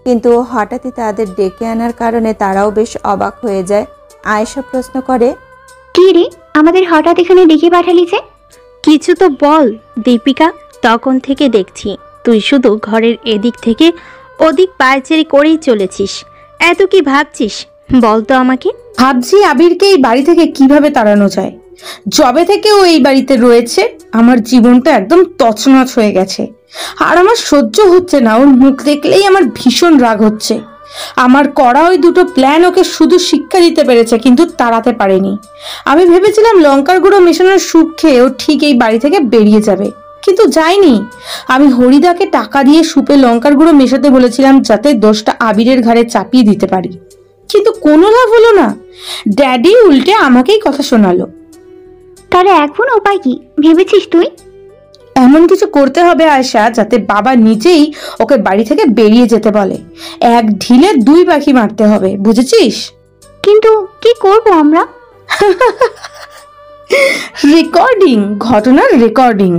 কিন্তু হঠাৎই তাদের ডেকে আনার কারণে তারাও বেশ অবাক হয়ে যায়। আয়েশা প্রশ্ন করে, কি রে, আমাদের হঠাৎ এখানে ডেকে পাঠালি যে? কিছু তো বল দীপিকা, তখন থেকে দেখছি তুই শুধু ঘরের এদিক থেকে ওদিক পায়চারি করেই চলেছিস। এত কি ভাবছিস বল তো আমাকে। ভাবছি আবিরকে এই বাড়ি থেকে কিভাবে তাড়ানো যায়। যবে থেকে ও এই বাড়িতে রয়েছে আমার জীবনটা একদম তছনছ হয়ে গেছে। আর আমার সহ্য হচ্ছে না, ওর মুখ দেখলেই আমার ভীষণ রাগ হচ্ছে। আমার করা ওই 2টো প্ল্যান ওকে শুধু শিক্ষা দিতে পেরেছে, কিন্তু তাড়াতে পারেনি। আমি ভেবেছিলাম লঙ্কার গুঁড়ো মেশানোর স্যুপ খেয়ে ও ঠিক এই বাড়ি থেকে বেরিয়ে যাবে, কিন্তু যায়নি। আমি হরিদাকে টাকা দিয়ে স্যুপে লঙ্কার গুঁড়ো মেশাতে বলেছিলাম যাতে দোষটা আবিরের ঘাড়ে চাপিয়ে দিতে পারি, কিন্তু কোনো লাভ হলো না। ড্যাডি উল্টে আমাকেই কথা শোনালো। তাহলে এখন উপায় কি ভেবেছিস তুই? এমন কিছু করতে হবে আয়শা, যাতে বাবা নিজেই ওকে বাড়ি থেকে বেরিয়ে যেতে বলে। এক ঢিলে 2 পাখি মারতে হবে, বুঝেছিস? কিন্তু কি করব আমরা? রেকর্ডিং, ঘটনার রেকর্ডিং।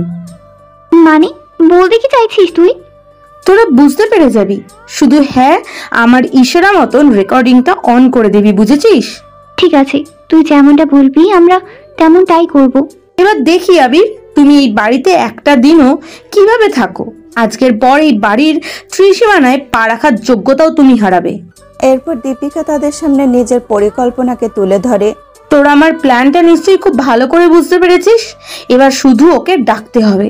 মানে বলতে কি চাইছিস তুই? তোরা বুঝতে পেরে যাবি, শুধু হ্যাঁ আমার ইশারা মতন রেকর্ডিংটা অন করে দিবি, বুঝেছিস? ঠিক আছে, তুই যেমনটা বলবি আমরা তেমনটাই করব। এবার দেখি আবির, তুমি এই বাড়িতে একটা দিনও কিভাবে থাকো। আজকের পর এই বাড়ির ত্রিসীমানায় পা রাখার যোগ্যতাও তুমি হারাবে। এরপর দীপিকা তাদের সামনে নিজের পরিকল্পনাকে তুলে ধরে। তোরা আমার প্ল্যানটা নিশ্চয়ই খুব ভালো করে বুঝতে পেরেছিস। এবার শুধু ওকে ডাকতে হবে।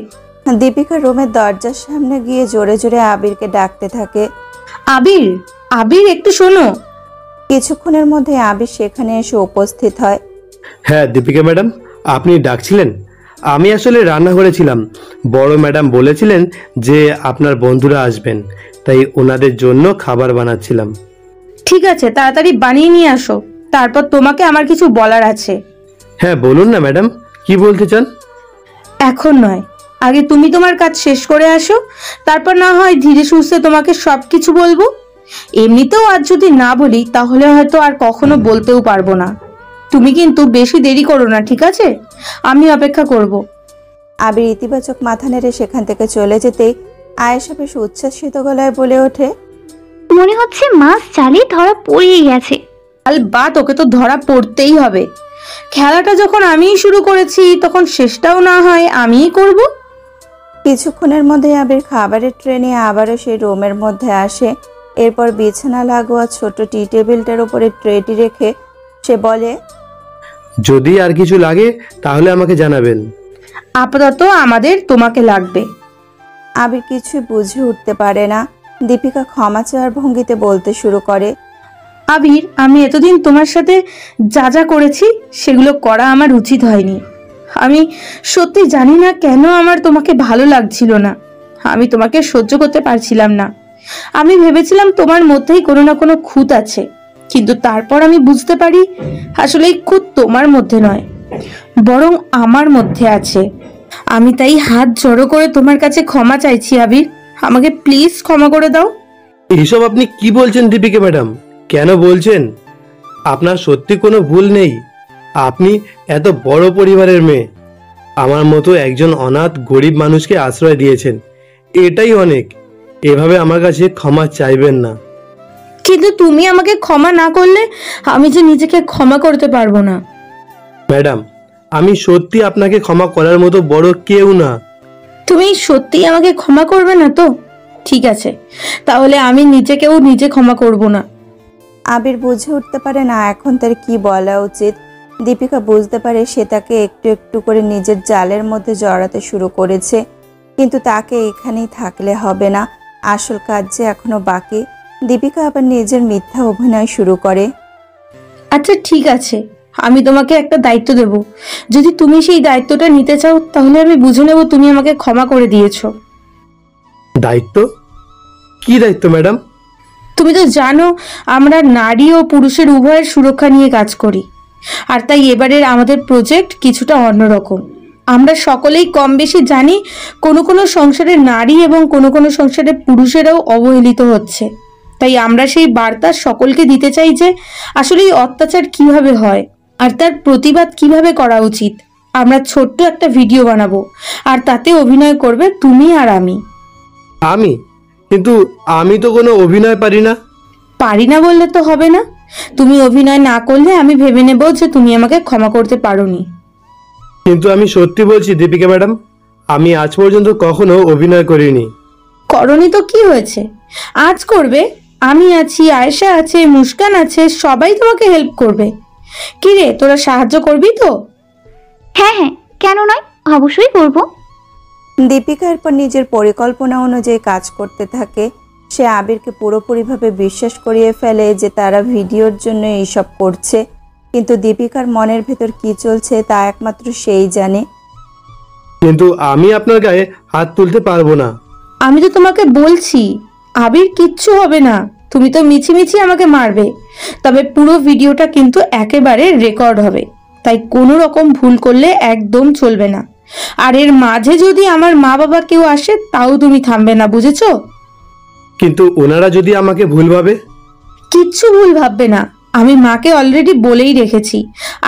দীপিকা রুমের দরজার সামনে গিয়ে জোরে জোরে আবিরকে ডাকতে থাকে, আবির, আবির একটু শোনো। কিছুক্ষণের মধ্যে আবির সেখানে এসে উপস্থিত হয়। হ্যাঁ দীপিকা ম্যাডাম, আপনি ডাকছিলেন? আমি আসলে রান্নাঘরে ছিলাম। বড় ম্যাডাম বলেছিলেন যে আপনার বন্ধুরা আসবেন, তাই ওনাদের জন্য খাবার বানাচ্ছিলাম। ঠিক আছে, তাড়াতাড়ি বানিয়ে নিয়ে আসো, তারপর তোমাকে আমার কিছু বলার আছে। হ্যাঁ বলুন না ম্যাডাম, কি বলতে চান? এখন নয়, আগে তুমি তোমার কাজ শেষ করে আসো, তারপর না হয় ধীরে সুস্থে তোমাকে সবকিছু বলবো। এমনিতেও আজ যদি না বলি তাহলে হয়তো আর কখনো বলতেও পারবো না। তুমি কিন্তু বেশি দেরি করো না, ঠিক আছে? আমি অপেক্ষা করব। আবির ইতিবাচক মাথা নেড়ে সেখান থেকে চলে যেতেই আয়েশা বেশ উচ্ছ্বাসিত গলায় বলে ওঠে, মনে হচ্ছে মাছ চালে ধরা পড়েই গেছে। আলবাত ওকে তো ধরা পড়তেই হবে। খেলাটা যখন আমিই শুরু করেছি তখন শেষটাও না হয় আমিই করব। কিছুক্ষণের মধ্যে আবির খাবারের ট্রে নিয়ে আবারও সেই রুমের মধ্যে আসে। এরপর বিছানা লাগোয়া ছোট টি টেবিলটার উপরে ট্রেটি রেখে সে বলে, যদি আর কিছু লাগে তাহলে আমাকে জানাবেন। আপাতত আমাদের তোমাকে লাগবে। আবির কিছুই বুঝে উঠতে পারে না। দীপিকা ক্ষমা চাওয়ার ভঙ্গিতে বলতে শুরু করে, আবির, আমি এতদিন তোমার সাথে যা যা করেছি সেগুলো করা আমার উচিত হয়নি। আমি সত্যি জানি না কেন আমার তোমাকে ভালো লাগছিল না। আমি তোমাকে সহ্য করতে পারছিলাম না। আমি ভেবেছিলাম তোমার মধ্যেই কোনো না কোনো খুঁত আছে, কিন্তু তারপর আমি বুঝতে পারি আসলে এই খুঁত তোমার মধ্যে নয়, বরং আমার মধ্যে আছে। আমি তাই হাত জড়ো করে তোমার কাছে ক্ষমা চাইছি আবির, আমাকে প্লিজ ক্ষমা করে দাও। এইসব আপনি কি বলছেন দীপিকা ম্যাডাম? কেন বলছেন? আপনার সত্যি কোনো ভুল নেই। আপনি এত বড় পরিবারের মেয়ে, আমার মতো একজন অনাথ গরিব মানুষকে আশ্রয় দিয়েছেন, এটাই অনেক। এভাবে আমার কাছে ক্ষমা চাইবেন না। কিন্তু তুমি আমাকে ক্ষমা না করলে আমি যে নিজেকে ক্ষমা করতে পারবো না। ম্যাডাম, আমি সত্যি আপনাকে ক্ষমা করার মতো বড় কেউ না। তুমি সত্যি আমাকে ক্ষমা করবে না তো? ঠিক আছে, তাহলে আমি নিজেকেও নিজে ক্ষমা করব না। আবির বুঝে উঠতে পারে না এখন তার কি বলা উচিত। দীপিকা বুঝতে পারে সে তাকে একটু একটু করে নিজের জালের মধ্যে জড়াতে শুরু করেছে, কিন্তু তাকে এখানেই থাকলে হবে না, আসল কাজ যে এখনো বাকি। দীপিকা আবার নিজের মিথ্যা অভিনয় শুরু করে। আচ্ছা ঠিক আছে, আমি তোমাকে একটা দায়িত্ব দেব। যদি তুমি সেই দায়িত্বটা নিতে চাও তাহলে আমি বুঝে নেব তুমি আমাকে ক্ষমা করে দিয়েছো। দায়িত্ব? কি দায়িত্ব ম্যাডাম? তুমি তো জানো আমরা নারী ও পুরুষের উভয়ের সুরক্ষা নিয়ে কাজ করি, আর তাই এবারের আমাদের প্রজেক্ট কিছুটা অন্যরকম। আমরা সকলেই কম বেশি জানি কোনো কোনো সংসারে নারী এবং কোনো কোনো সংসারে পুরুষেরাও অবহেলিত হচ্ছে। তাই আমরা সেই বার্তা সকলকে দিতে চাই যে আসলে এই অত্যাচার কিভাবে হয় আর তার প্রতিবাদ কিভাবে করা উচিত। আমরা ছোট্ট একটা ভিডিও বানাবো, আর তাতে অভিনয় করবে তুমি আর আমি। আমি? কিন্তু আমি তো কোনো অভিনয় পারি না। পারি না বললে তো হবে না। তুমি অভিনয় না করলে আমি ভেবে নেব যে তুমি আমাকে ক্ষমা করতে পারোনি। কিন্তু আমি সত্যি বলছি দীপিকা ম্যাডাম, আমি আজ পর্যন্ত কখনো অভিনয় করিনি। করনি তো কি হয়েছে, আজ করবে। আমি আছি, আয়েশা আছে, মুস্কান আছে, সবাই তোমাকে হেল্প করবে। কি রে, তোরা সাহায্য করবি তো? হ্যাঁ হ্যাঁ, কেন নয়, অবশ্যই করব। দীপিকা এরপর নিজের পরিকল্পনা অনুযায়ী কাজ করতে থাকে। সে আবিরকে পুরোপুরিভাবে বিশ্বাস করিয়ে ফেলে যে তারা ভিডিওর জন্য এইসব করছে, কিন্তু দীপিকার মনের ভেতর কি চলছে তা একমাত্র সেই জানে। কিন্তু আমি আপনার গায়ে হাত তুলতে পারবো না। আমি তো তোমাকে বলছি আবির কিচ্ছু হবে না, তুমি তো মিছিমিছি আমাকে মারবে। তবে পুরো ভিডিওটা কিন্তু একেবারে রেকর্ড হবে, তাই কোনো রকম ভুল করলে একদম চলবে না। আর এর মাঝে যদি আমার মা বাবা কেউ আসে তাও তুমি থামবে না, বুঝেছো? কিন্তু ওনারা যদি আমাকে ভুল ভাবে? কিচ্ছু ভুল ভাববে না, আমি মাকে অলরেডি বলেই রেখেছি,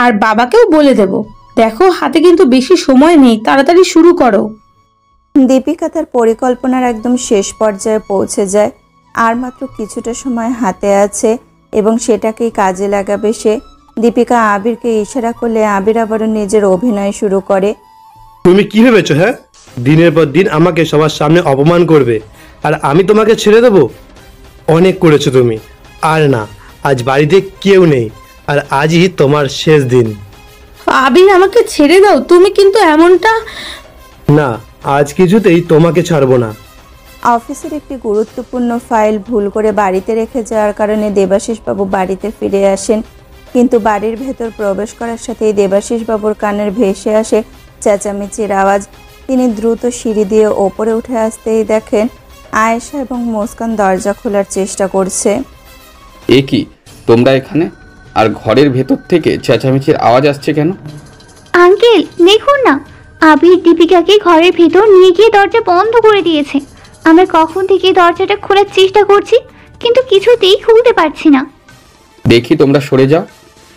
আর বাবাকেও বলে দেব। দেখো হাতে কিন্তু বেশি সময় নেই, তাড়াতাড়ি শুরু করো। দীপিকা তার পরিকল্পনার একদম শেষ পর্যায়ে পৌঁছে যায়। আর মাত্র কিছুটা সময় হাতে আছে এবং সেটাকেই কাজে লাগাবে সে। দীপিকা আবিরকে ইশারা করলে আবির আবারও নিজের অভিনয় শুরু করে। তুমি কি ভেবেছো? হ্যাঁ, দিনের পর দিন আমাকে সবার সামনে অপমান করবে আর আমি তোমাকে ছেড়ে দেবো? অনেক করেছো তুমি। আর না, আজ বাড়িতে কেউ নেই, আর আজই তোমার শেষ দিন। আবির আমাকে ছেড়ে দাও, তুমি কিন্তু এমনটা। না, আজ কিছুতেই তোমাকে ছাড়বো না। অফিসের একটি গুরুত্বপূর্ণ ফাইল ভুল করে বাড়িতে রেখে যাওয়ার কারণে দেবাশিস বাবু বাড়িতে ফিরে আসেন, কিন্তু বাড়ির ভেতর প্রবেশ করার সাথেই দেবাশিস বাবুর কানের ভেসে আসে চেঁচামেচির আওয়াজ। তিনি দ্রুত সিঁড়ি দিয়ে ওপরে উঠে আসতেই দেখেন আয়েশা এবং মুস্কান দরজা খোলার চেষ্টা করছে। এ কি, তোমরা এখানে? আর ঘরের ভেতর থেকে চেঁচামেচির আওয়াজ আসছে কেন? আঙ্কেল দেখুন না, আবির দীপিকাকে ঘরের ভেতর নিয়ে গিয়ে দরজা বন্ধ করে দিয়েছে। আমরা কখন থেকে দরজাটা খোলার চেষ্টা করছি, কিন্তু কিছুতেই খুলতে পারছি না। দেখি তোমরা সরে যাও,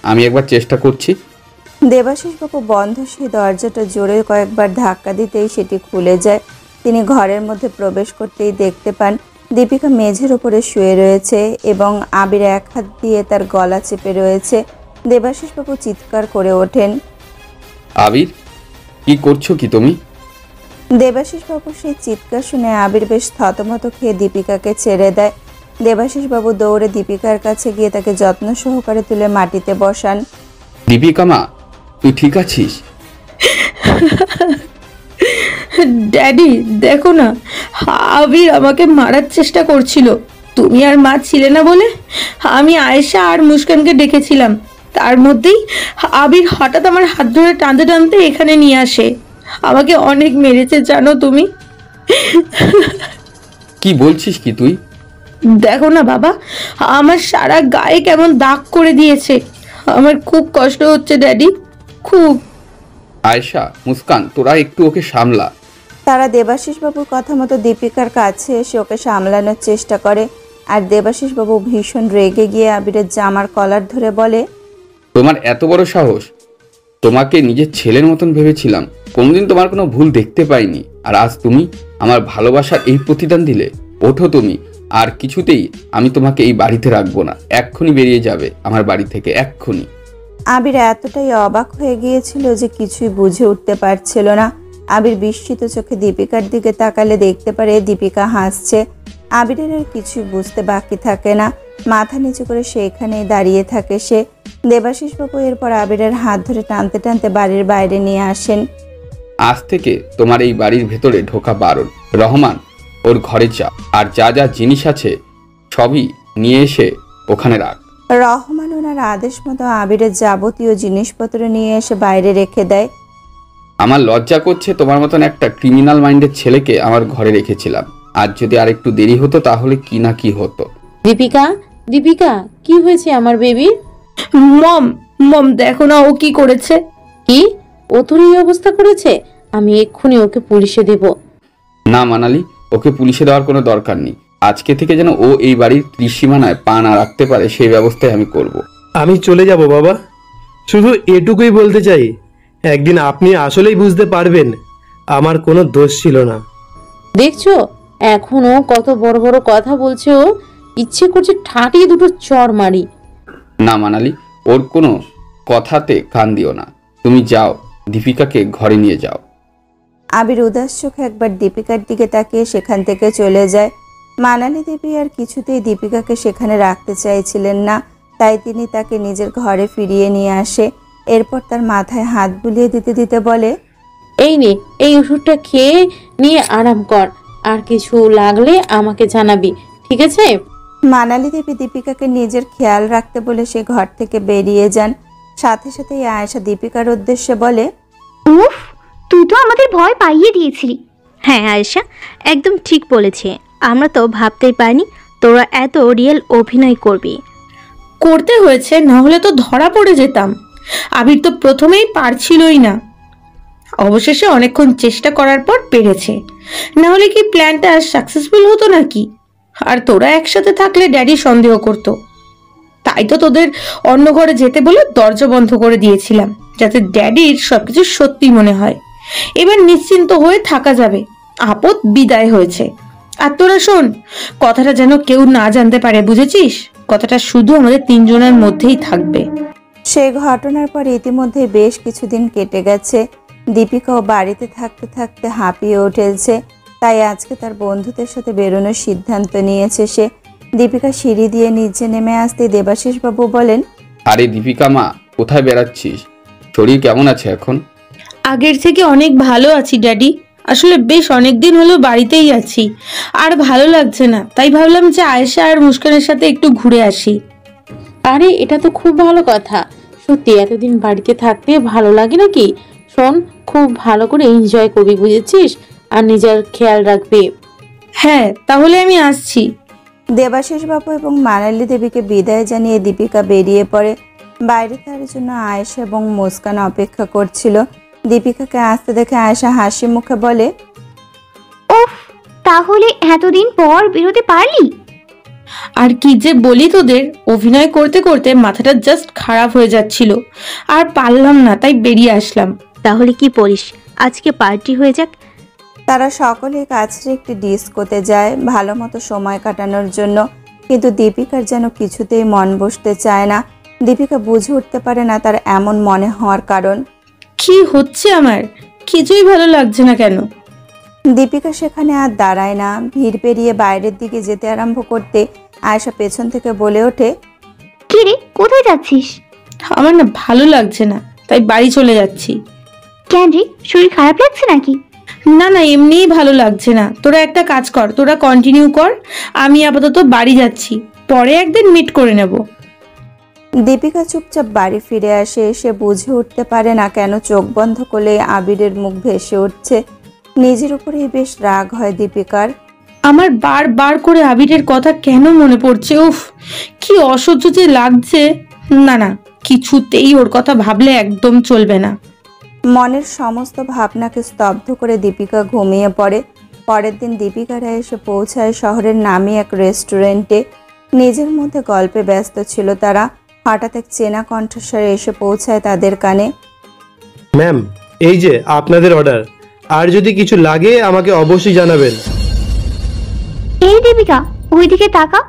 আমি একবার চেষ্টা করছি। দেবাশিস বাবু বন্ধ সেই দরজাটা জোরে কয়েকবার ধাক্কা দিতেই সেটি খুলে যায়। তিনি ঘরের মধ্যে প্রবেশ করতেই দেখতে পান দীপিকা মেঝের উপরে শুয়ে রয়েছে এবং আবির এক হাত দিয়ে তার গলা চেপে রয়েছে। দেবাশিস বাবু চিৎকার করে ওঠেন। আবির, কি করছো কি তুমি? দেবাশিস বাবুর সেই চিৎকার শুনে আবির বেশ থতমত খেয়ে দীপিকাকে ছেড়ে দেয়। দেবাশিস বাবু দৌড়ে দীপিকার কাছে গিয়ে তাকে যত্ন সহকারে তুলে মাটিতে বসান। দীপিকা মা, তুই ঠিক আছিস? ড্যাডি দেখো না, আবির আমাকে মারার চেষ্টা করছিল। তুমি আর মা ছিলে না বলে আমি আয়েশা আর মুস্কানকে ডেকেছিলাম। তার মধ্যেই আবির হঠাৎ আমার হাত ধরে টানতে টানতে এখানে নিয়ে আসে। আমাকে অনেক মেরেছে জানো তুমি। কি বলছিস কি তুই? দেখো না বাবা, আমার সারা গায়ে কেমন দাগ করে দিয়েছে। আমার খুব কষ্ট হচ্ছে ড্যাডি, খুব। আয়েশা, মুস্কান, তোরা একটু ওকে সামলা। তারা দেবাশিস বাবুর কথা মতো দীপিকার কাছে এসে ওকে সামলানোর চেষ্টা করে, আর দেবাশিস বাবু ভীষণ রেগে গিয়ে আবিরের জামার কলার ধরে বলে, তোমার এত বড় সাহস! তোমাকে নিজের ছেলের মতন ভেবেছিলাম, কোনোদিন তোমার কোনো ভুল দেখতে পাইনি, আর আজ তুমি আমার ভালোবাসার এই প্রতিদান দিলে। ওঠো তুমি, আর কিছুতেই আমি তোমাকে এই বাড়িতে রাখবো না। এক্ষুনি বেরিয়ে যাবে আমার বাড়ি থেকে, এক্ষুনি। আবির এতটাই অবাক হয়ে গিয়েছিল যে কিছুই বুঝে উঠতে পারছিল না। আবির বিস্মিত চোখে দীপিকার দিকে তাকালে দেখতে পারে দীপিকা হাসছে। আবিরের আর কিছুই বুঝতে বাকি থাকে না, মাথা নিচু করে সেখানেই দাঁড়িয়ে থাকে সে। দেবাশিস বাবু এরপর আবিরের হাত ধরে টানতে টানতে বাড়ির বাইরে নিয়ে আসেন। আজ থেকে তোমার এই বাড়ির ভেতরে ঢোকা বারণ। রহমান, ওর ঘরে যা, আর যা যা জিনিস আছে সবই নিয়ে এসে ওখানে রাখ। রহমান ওনার আদেশ মতো আবিরের যাবতীয় জিনিসপত্র নিয়ে এসে বাইরে রেখে দেয়। আমার লজ্জা করছে, তোমার মতন একটা ক্রিমিনাল মাইন্ডের ছেলেকে আমার ঘরে রেখেছিলাম। আজ যদি আর একটু দেরি হতো তাহলে কি না কি হতো। দীপিকা, দীপিকা, কি হয়েছে আমার বেবি? মম মম দেখো না ও কি করেছে। কি? ও তোর এই অবস্থা করেছে? আমি এক্ষুনি ওকে পুলিশে দেব। না মানালি, ওকে পুলিশে দেওয়ার কোনো দরকার নেই। আজকে থেকে যেন ও এই বাড়ির ত্রিসীমানায় পা না রাখতে পারে সেই ব্যবস্থাই আমি করব। আমি চলে যাব বাবা, শুধু এটুকুই বলতে চাই, একদিন আপনি আসলেই বুঝতে পারবেন আমার কোনো দোষ ছিল না। দেখছো এখনো কত বড় বড় কথা বলছে ও। ইচ্ছে করছে ঠাটিয়ে দুটো চর মারি। না মানালি, ওর কোনো কথাতে কান দিও না। তুমি যাও, দীপিকাকে ঘরে নিয়ে যাও। আবির উদাস চোখে একবার দীপিকার দিকে তাকিয়ে সেখান থেকে চলে যায়। মানালি দেবী আর কিছুতেই দীপিকাকে সেখানে রাখতে চাইছিলেন না, তাই তিনি তাকে নিজের ঘরে ফিরিয়ে নিয়ে আসে। এরপর তার মাথায় হাত বুলিয়ে দিতে দিতে বলে, এই নে, এই ওষুধটা খেয়ে নিয়ে আরাম কর, আর কিছু লাগলে আমাকে জানাবি, ঠিক আছে? মানালি দেবী দীপিকাকে নিজের খেয়াল রাখতে বলে সে ঘর থেকে বেরিয়ে যান। সাথে সাথেই আয়েশা দীপিকার উদ্দেশ্যে বলে, উফ, তুই তো আমাদের ভয় পাইয়ে দিয়েছিলি। হ্যাঁ আয়েশা, একদম ঠিক বলেছে। আমরা তো ভাবতেই পারিনি তোরা এত রিয়েল অভিনয় করবি। করতে হয়েছে, না হলে তো ধরা পড়ে যেতাম। আবির তো প্রথমেই পারছিলই না, অবশেষে অনেকক্ষণ চেষ্টা করার পর পেরেছে। না হলে কি প্ল্যানটা সাকসেসফুল হতো নাকি? আর তোরা একসাথে থাকলে ড্যাডি সন্দেহ করতো, তাই তো তোদের অন্য ঘরে যেতে বলে দরজা বন্ধ করে দিয়েছিলাম, যাতে ড্যাডির সবকিছু সত্যি মনে হয়। এবার নিশ্চিন্ত হয়ে থাকা যাবে, আপদ বিদায় হয়েছে। আর তোরা শোন, কথাটা যেন কেউ না জানতে পারে, বুঝেছিস? কথাটা শুধু আমাদের তিনজনের মধ্যেই থাকবে। সেই ঘটনার পর ইতিমধ্যে বেশ কিছুদিন কেটে গেছে। দীপিকাও বাড়িতে থাকতে থাকতে হাঁপিয়ে উঠেছে, তাই আজকে তার বন্ধুদের সাথে বেরোনোর সিদ্ধান্ত নিয়েছে সে। দীপিকা সিঁড়ি দিয়ে নিচে নেমে আসতে দেবাশিস বাবু বলেন, আরে দীপিকা মা, কোথায় বেড়াচ্ছিস? শরীর কেমন আছে এখন? আগের থেকে অনেক ভালো আছি ড্যাডি। আসলে বেশ অনেকদিন হলো বাড়িতেই আছি, আর ভালো লাগছে না, তাই ভাবলাম যে আয়েশা আর মুস্কানের সাথে একটু ঘুরে আসি। আরে এটা তো খুব ভালো কথা। সত্যি এতদিন বাড়িতে থাকতে ভালো লাগে নাকি? শোন, খুব ভালো করে এনজয় করবি, বুঝেছিস? আর নিজের খেয়াল রাখবি। হ্যাঁ, তাহলে আমি আসছি। দেবাশিস বাবু এবং মানালি দেবীকে বিদায় জানিয়ে দীপিকা বেরিয়ে পড়ে। বাইরে তার জন্য আয়েশা এবং মুস্কান অপেক্ষা করছিল। দীপিকাকে আসতে দেখে আয়েশা হাসি মুখে বলে, উফ, তাহলে এতদিন পর বেরোতে পারলি? আর কি যে বলি তোদের, অভিনয় করতে করতে মাথাটা জাস্ট খারাপ হয়ে যাচ্ছিল, আর পারলাম না, তাই বেরিয়ে আসলাম। তাহলে কি পড়িস, আজকে পার্টি হয়ে যাক। তারা সকলে কাছের একটি ডিস্কোতে যায় ভালো মতো সময় কাটানোর জন্য, কিন্তু দীপিকার যেন কিছুতেই মন বসতে চায় না। দীপিকা বুঝে উঠতে পারে না তার এমন মনে হওয়ার কারণ। কি হচ্ছে আমার, কিছুই ভালো লাগছে না কেন? দীপিকা সেখানে আর দাঁড়ায় না, ভিড় পেরিয়ে বাইরের দিকে যেতে আরম্ভ করতে আয়েশা পেছন থেকে বলে ওঠে, কি রে, কোথায় যাচ্ছিস? আমার না ভালো লাগছে না, তাই বাড়ি চলে যাচ্ছি। কেন রে, শরীর খারাপ লাগছে নাকি? না না, এমনিই ভালো লাগছে না। তোরা একটা কাজ কর, তোরা কন্টিনিউ কর, আমি আপাতত বাড়ি যাচ্ছি, পরে একদিন মিট করে নেব। দীপিকা চুপচাপ বাড়ি ফিরে আসে। সে বুঝে উঠতে পারে না কেন চোখ বন্ধ করলে আবিরের মুখ ভেসে উঠছে। নিজের উপরেই বেশ রাগ হয় দীপিকার। আমার বার করে আবিরের কথা কেন মনে পড়ছে, উফ কি অসহ্য যে লাগছে। না না, কিছুতেই ওর কথা ভাবলে একদম চলবে না। মনের সমস্ত ভাবনাকে স্তব্ধ করে দীপিকা ঘুমিয়ে পড়ে। পরের দিন দীপিকারা এসে পৌঁছায় শহরের নামি এক রেস্টুরেন্টে। নিজের মধ্যে গল্পে ব্যস্ত ছিল তারা। হঠাৎ এক চেনা কণ্ঠস্বরে এসে পৌঁছায় তাদের কানে। ম্যাম, এই যে আপনাদের অর্ডার, আর যদি কিছু লাগে আমাকে অবশ্যই জানাবেন। এই দীপিকা, ওইদিকে তাকা,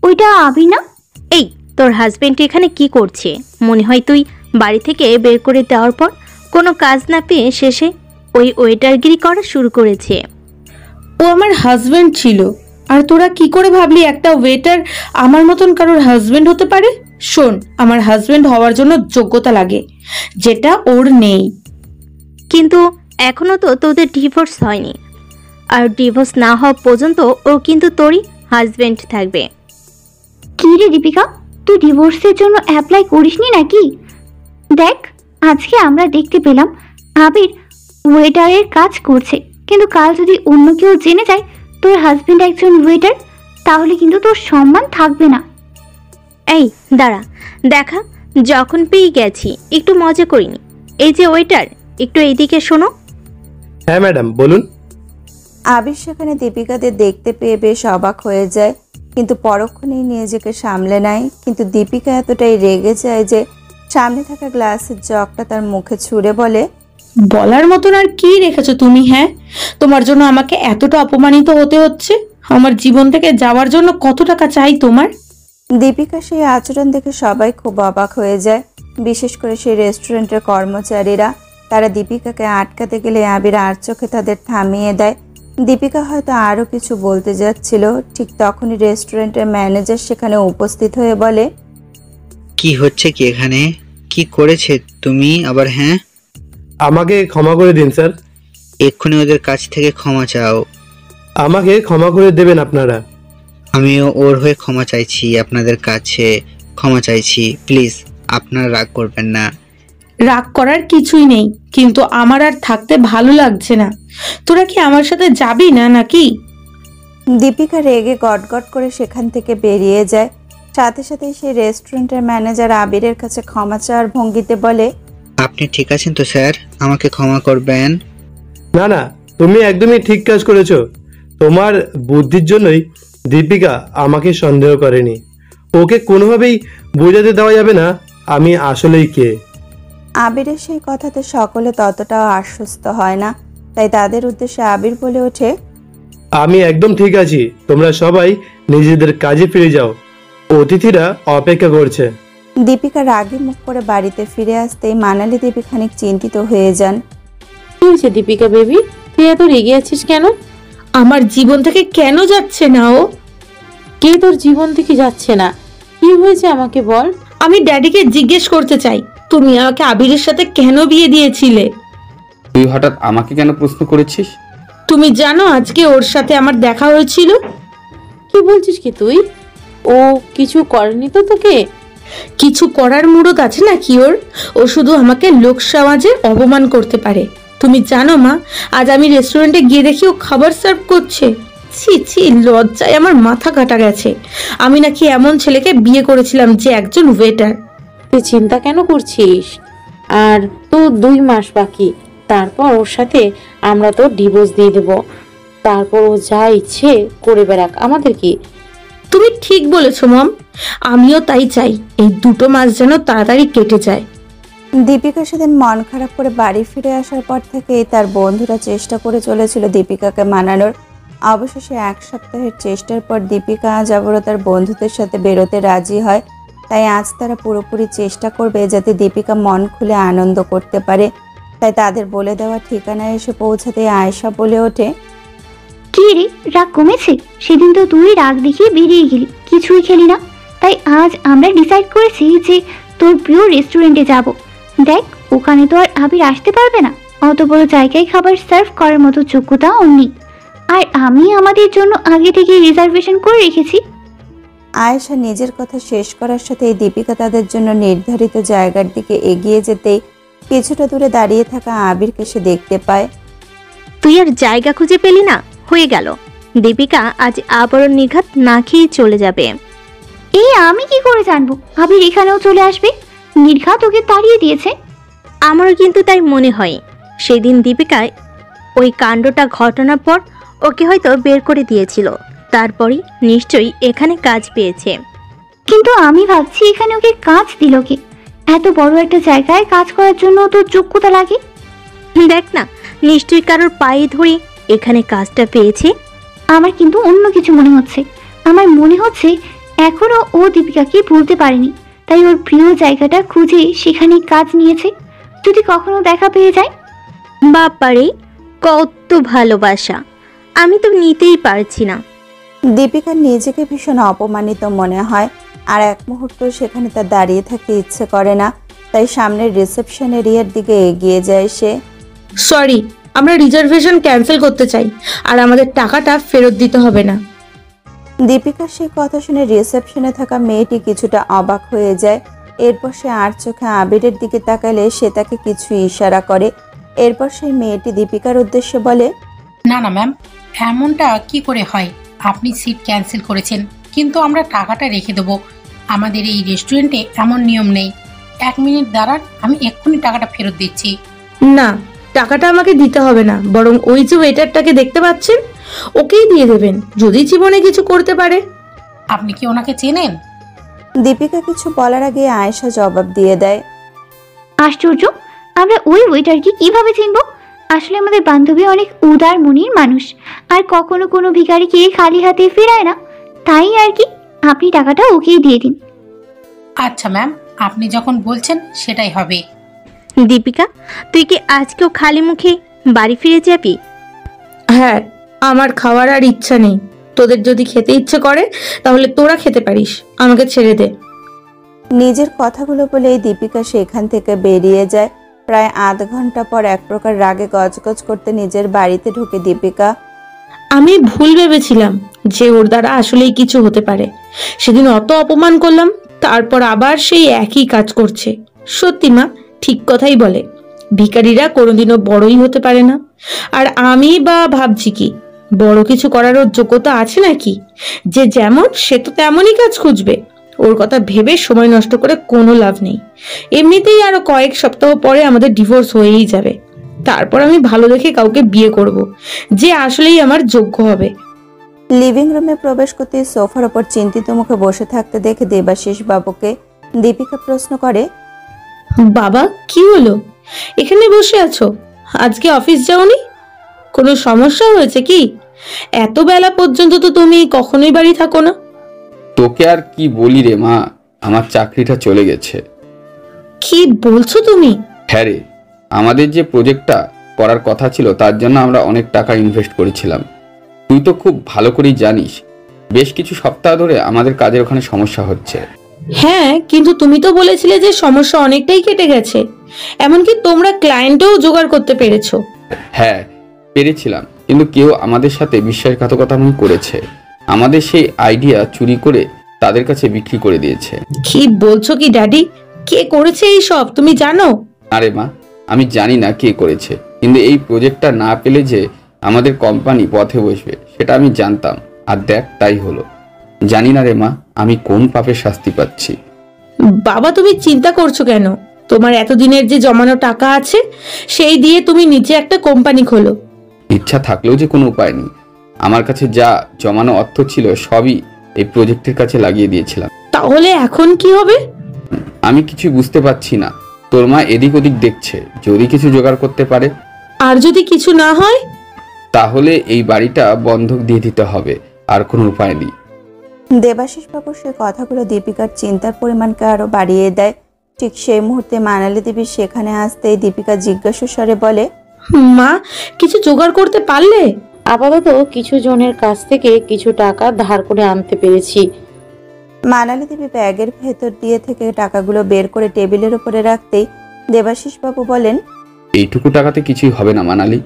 ওইটা আবি না? এই, তোর হাজবেন্ড এখানে কি করছে? মনে হয় তুই বাড়ি থেকে বের করে দেওয়ার পর কোনো কাজ না পেয়ে শেষে ওই ওয়েটারগিরি করা শুরু করেছে। ও আমার হাজবেন্ড ছিল, আর তোরা কি করে ভাবলি একটা ওয়েটার আমার মতন কারোর হাজবেন্ড হতে পারে? শোন, আমার হাজবেন্ড হওয়ার জন্য যোগ্যতা লাগে, যেটা ওর নেই। কিন্তু এখনো তো তোদের ডিভোর্স হয়নি, আর ডিভোর্স না হওয়া পর্যন্ত ও কিন্তু তোরই হাজবেন্ড থাকবে। কি রে দীপিকা, তুই ডিভোর্সের জন্য অ্যাপ্লাই করিসনি নাকি? দেখ, আজকে আমরা দেখতে পেলাম আবির ওয়েটারের কাজ করছে, কিন্তু কাল যদি অন্য কেউ জেনে যায় তোর হাজবেন্ড একজন ওয়েটার, তাহলে কিন্তু তোর সম্মান থাকবে না। এই দাঁড়া, দেখা, যখন পেয়ে গেছি একটু মজা করিনি। এই যে ওয়েটার, একটু এইদিকে শোনো। হ্যাঁ ম্যাডাম, বলুন। আবির সেখানে দীপিকাদের দেখতে পেয়ে বেশ অবাক হয়ে যায়, কিন্তু পরক্ষণেই নিজেকে সামলে নেয়। কিন্তু দীপিকা এতটাই রেগে যায় যে সামনে থাকা গ্লাসের জগটা তার মুখে ছুঁড়ে বলে, বলার মতন আর কি রেখেছো তুমি? হ্যাঁ, তোমার জন্য আমাকে এতটা অপমানিত হতে হচ্ছে? আমার জীবন থেকে যাওয়ার জন্য কত টাকা চাই তোমার? দীপিকা সেই আচরণ দেখে সবাই খুব অবাক হয়ে যায়, বিশেষ করে সেই রেস্টুরেন্টের কর্মচারীরা। তারা দীপিকাকে আটকাতে গেলে আবির আর চোখে তাদের থামিয়ে দেয়। দীপিকা হয়তো আরও কিছু বলতে যাচ্ছিল, ঠিক তখনই রেস্টুরেন্টের ম্যানেজার সেখানে উপস্থিত হয়ে বলে, কি হচ্ছে কি এখানে? কি করেছে তুমি আবার? হ্যাঁ, আমাকে ক্ষমা করে দিন স্যার। এক্ষুনি ওদের কাছ থেকে ক্ষমা চাও। আমাকে ক্ষমা করে দেবেন আপনারা। আমিও ওর হয়ে ক্ষমা চাইছি, আপনাদের কাছে ক্ষমা চাইছি। প্লিজ আপনারা রাগ করবেন না। রাগ করার কিছুই নেই, কিন্তু আমার আর থাকতে ভালো লাগছে না। তোরা কি আমার সাথে যাবি না নাকি? দীপিকা রেগে গটগট করে সেখান থেকে বেরিয়ে যায়। সাথে সাথে সেই রেস্টুরেন্টের ম্যানেজার আবিরের কাছে ক্ষমা চাওয়ার ভঙ্গিতে বলে, আপনি ঠিক আছেন তো স্যার? আমাকে ক্ষমা করবেন। না না, তুমি একদমই ঠিক কাজ করেছো। তোমার বুদ্ধির জন্যই দীপিকা আমাকে সন্দেহ করেনি। ওকে কোনোভাবেই বোঝাতে দেওয়া যাবে না আমি আসলেই কে। আবিরের সেই কথাতে সকলে ততটাও আশ্বস্ত হয় না, তাই তাদের উদ্দেশ্যে আবির বলে ওঠে, আমি একদম ঠিক আছি, তোমরা সবাই নিজেদের কাজে ফিরে যাও, অতিথিরা অপেক্ষা করছে। দীপিকা রাগী মুখ করে বাড়িতে ফিরে আসতেই মানালি দেবী খানিক চিন্তিত হয়ে যান। কি হয়েছে দীপিকা বেবি, তুই এত রেগে আছিস কেন? আমার জীবন থেকে কেন যাচ্ছে না ও? কে তোর জীবন থেকে যাচ্ছে না? কি হয়েছে আমাকে বল। আমি ড্যাডিকে জিজ্ঞেস করতে চাই, তুমি আমাকে আবিরের সাথে কেন বিয়ে দিয়েছিলে? তুই হঠাৎ আমাকে কেন প্রশ্ন করেছিস? তুমি জানো আজকে ওর সাথে আমার দেখা হয়েছিল? কি বলছিস কি তুই? ও কিছু করেনি তো তোকে? কিছু করার মুরত আছে নাকি ওর? ও শুধু আমাকে লোক সমাজে অপমান করতে পারে। তুমি জানো মা, আজ আমি রেস্টুরেন্টে গিয়ে দেখি ও খাবার সার্ভ করছে। ছি ছি, লজ্জায় আমার মাথা কাটা গেছে। আমি নাকি এমন ছেলেকে বিয়ে করেছিলাম যে একজন ওয়েটার। তুই চিন্তা কেন করছিস? আর তো 2 মাস বাকি, তারপর ওর সাথে আমরা তো ডিভোর্স দিয়ে দেব। তারপর ও যা ইচ্ছে করে বেড়াক, আমাদের কি? তুমি ঠিক বলেছো মম, আমিও তাই চাই। এই 2 মাস যেন তাড়াতাড়ি কেটে যায়। দীপিকা সেদিন মন খারাপ করে বাড়ি ফিরে আসার পর থেকেই তার বন্ধুরা চেষ্টা করে চলেছিল দীপিকাকে মানানোর। অবশেষে 1 সপ্তাহের চেষ্টার পর দীপিকা আজ আবারও তার বন্ধুদের সাথে বেরোতে রাজি হয়। তাই আজ তারা পুরোপুরি চেষ্টা করবে যাতে দীপিকা মন খুলে আনন্দ করতে পারে। তাই তাদের বলে দেওয়া ঠিকানায় এসে পৌঁছাতে আয়েশা বলে ওঠে, কি রে, রাগ কমেছে? সেদিন তো তুই রাগ দেখিয়ে বেরিয়ে গেলি, কিছুই খেলি না। তাই আজ আমরা ডিসাইড করেছি যে তোর প্রিয় রেস্টুরেন্টে যাব। দেখ, ওখানে তো আর আবির আসতে পারবে না, অত বড় জায়গায় খাবার সার্ভ করার মতো যোগ্যতা ওর নেই। আর আমি আমাদের জন্য আগে থেকে রিজার্ভেশন করে রেখেছি। আয়েশা নিজের কথা শেষ করার সাথেই দীপিকা তাদের জন্য নির্ধারিত জায়গার দিকে এগিয়ে যেতেই কিছুটা দূরে দাঁড়িয়ে থাকা আবিরকে সে দেখতে পায়। তুই আর জায়গা খুঁজে পেলি না, হয়ে গেল। দীপিকা আজ আবারও নিঘাত না খেয়ে চলে যাবে। এই আমি কি করে জানবো আবির এখানেও চলে আসবে? নির্ঘাত ওকে তাড়িয়ে দিয়েছে। আমারও কিন্তু তাই মনে হয়। সেদিন দীপিকায় ওই কাণ্ডটা ঘটানোর পর ওকে হয়তো বের করে দিয়েছিল, তারপরই নিশ্চয়ই এখানে কাজ পেয়েছে। কিন্তু আমি ভাবছি এখানে ওকে কাজ দিল কে? এত বড় একটা জায়গায় কাজ করার জন্য তো যোগ্যতা লাগে। দেখ না, নিশ্চয়ই কারোর পায়ে ধরে এখানে কাজটা পেয়েছে। আমার কিন্তু অন্য কিছু মনে হচ্ছে। আমার মনে হচ্ছে এখনো ও দীপিকাকে ভুলতে পারেনি, তাই ওর প্রিয় জায়গাটা খুঁজে সেখানে কাজ নিয়েছে। যদি কখনো দেখা পেয়ে যায়। বাপারে, কত ভালোবাসা! আমি তো নিতেই পারছি না। দীপিকার নিজেকে ভীষণ অপমানিত মনে হয়, আর এক মুহূর্ত সেখানে তার দাঁড়িয়ে থাকতে ইচ্ছে করে না। তাই সামনের রিসেপশন এরিয়ার দিকে এগিয়ে যায় সে। সরি, আমরা রিজার্ভেশন ক্যান্সেল করতে চাই, আর আমাদের টাকাটা ফেরত দিতে হবে না। দীপিকার সেই কথা শুনে রিসেপশনে থাকা মেয়েটি কিছুটা অবাক হয়ে যায়। এরপর সে আর চোখে আবিরের দিকে তাকালে সে তাকে কিছু ইশারা করে। এরপর সেই মেয়েটি দীপিকার উদ্দেশ্যে বলে, না না ম্যাম, এমনটা কি করে হয়? আপনি সিট ক্যান্সেল করেছেন, কিন্তু আমরা টাকাটা রেখে দেবো। আমাদের এই রেস্টুরেন্টে এমন নিয়ম নেই। 1 মিনিট দাঁড়ান, আমি এক্ষুনি টাকাটা ফেরত দিচ্ছি। না, টাকাটা আমাকে দিতে হবে না, বরং ওই যে ওয়েটারটাকে দেখতে পাচ্ছেন ওকেই দিয়ে দেবেন, যদি জীবনে কিছু করতে পারে। আপনি কি ওনাকে চেনেন? দীপিকা কিছু বলার আগে আয়েশা জবাব দিয়ে দেয়, আশ্চর্য, আমরা ওই ওয়েটারকে কিভাবে চিনবো? আসলে আমাদের বান্ধবী অনেক উদার মনের মানুষ, আর কখনো কোনো ভিখারিকে খালি হাতে ফেরায় না। তাই আর কি, আপনি টাকাটা ওকেই দিয়ে দিন। আচ্ছা ম্যাম, আপনি যখন বলছেন সেটাই হবে। দীপিকা, তুই কি আজকেও খালি মুখে বাড়ি ফিরে যাবি? হ্যাঁ, আমার খাওয়ার আর ইচ্ছা নেই। তোদের যদি খেতে ইচ্ছে করে তাহলে তোরা খেতে পারিস, আমাকে ছেড়ে দে। নিজের কথাগুলো বলেই দীপিকা সেখান থেকে বেরিয়ে যায়। প্রায় আধ ঘন্টা পর এক প্রকার রাগে গজগজ করতে নিজের বাড়িতে ঢুকে দীপিকা। আমি ভুল ভেবেছিলাম যে ওর দ্বারা আসলেই কিছু হতে পারে। সেদিন অত অপমান করলাম, তারপর আবার সেই একই কাজ করছে। সত্যি মা ঠিক কথাই বলে, ভিখারিরা কোনোদিনও বড়ই হতে পারে না। আর আমি বা ভাবছি কি, বড় কিছু করার ওর যোগ্যতা আছে নাকি? যে যেমন সে তো তেমনই কাজ খুঁজবে। ওর কথা ভেবে সময় নষ্ট করে কোনো লাভ নেই। এমনিতেই আরো কয়েক সপ্তাহ পরে আমাদের ডিভোর্স হয়েই যাবে। তারপর আমি ভালো দেখে কাউকে বিয়ে করব, যে আসলেই আমার যোগ্য হবে। লিভিং রুমে প্রবেশ করতে সোফার ওপর চিন্তিত মুখে বসে থাকতে দেখে দেবাশিস বাবুকে দীপিকা প্রশ্ন করে, বাবা কি হলো, এখানে বসে আছো? আজকে অফিস যাওনি? কোনো সমস্যা হয়েছে কি? এত বেলা পর্যন্ত তো তুমি কখনোই বাড়ি থাকো না। তোকে আর কি বলি রে মা, আমার চাকরিটা চলে গেছে। কি বলছো তুমি? হ্যাঁ রে, আমাদের যে প্রজেক্টটা করার কথা ছিল তার জন্য আমরা অনেক টাকা ইনভেস্ট করেছিলাম। তুই তো খুব ভালো করেই জানিস, বেশ কিছু সপ্তাহ ধরে আমাদের কাজের ওখানে সমস্যা হচ্ছে। হ্যাঁ, কিন্তু তুমি তো বলেছিলে যে সমস্যা অনেকটাই কেটে গেছে, এমনকি তোমরা ক্লায়েন্টও জোগাড় করতে পেরেছো। হ্যাঁ পেরেছিলাম, কিন্তু কেউ আমাদের সাথে বিশ্বাসঘাতকতা করেছে। আমাদের সেই আইডিয়া চুরি করে তাদের কাছে বিক্রি করে দিয়েছে। কি বলছো কি ড্যাডি? কে করেছে এই সব তুমি জানো? আরে মা, আমি জানি না কে করেছে, কিন্তু এই প্রজেক্টটা না পেলে যে আমাদের কোম্পানি পথে বসবে সেটা আমি জানতাম। আর দেখ তাই হলো। জানি না রে মা, আমি কোন পাপের শাস্তি পাচ্ছি। বাবা তুমি চিন্তা করছো কেন? তোমার এতদিনের যে জমানো টাকা আছে সেই দিয়ে তুমি নিচে একটা কোম্পানি খোলো। ইচ্ছা থাকলেও যে কোনো উপায় নেই। আমার কাছে যা জমানো অর্থ ছিল সবই এই প্রজেক্টের কাছে লাগিয়ে দিয়েছিলাম। তাহলে এখন কি হবে? আমি কিছু বুঝতে পারছি না। তোর মা এদিক ওদিক দেখছে, যদি কিছু জোগাড় করতে পারে। আর যদি কিছু না হয়? তাহলে এই বাড়িটা বন্ধক দিয়ে দিতে হবে, আর কোনো উপায় নেই। দেবাশিস বাবু সে কথাগুলো দীপিকার চিন্তার পরিমাণকে আরো বাড়িয়ে দেয়। ঠিক সেই মুহূর্তে মানালি দেবী সেখানে আসতেই দীপিকা জিজ্ঞাসা স্বরে বলে, মা কিছু জোগাড় করতে পারলে? আপাতত কিছু জনের কাছ থেকে কিছু টাকা ধার করে আনতে পেরেছি। মানালি দেবী ব্যাগের ভেতর দিয়ে থেকে টাকাগুলো বের করে টেবিলের উপরে রাখতেই দেবাশিস বাবু বলেন, এইটুকু টাকাতে কিছুই হবে না মানালি।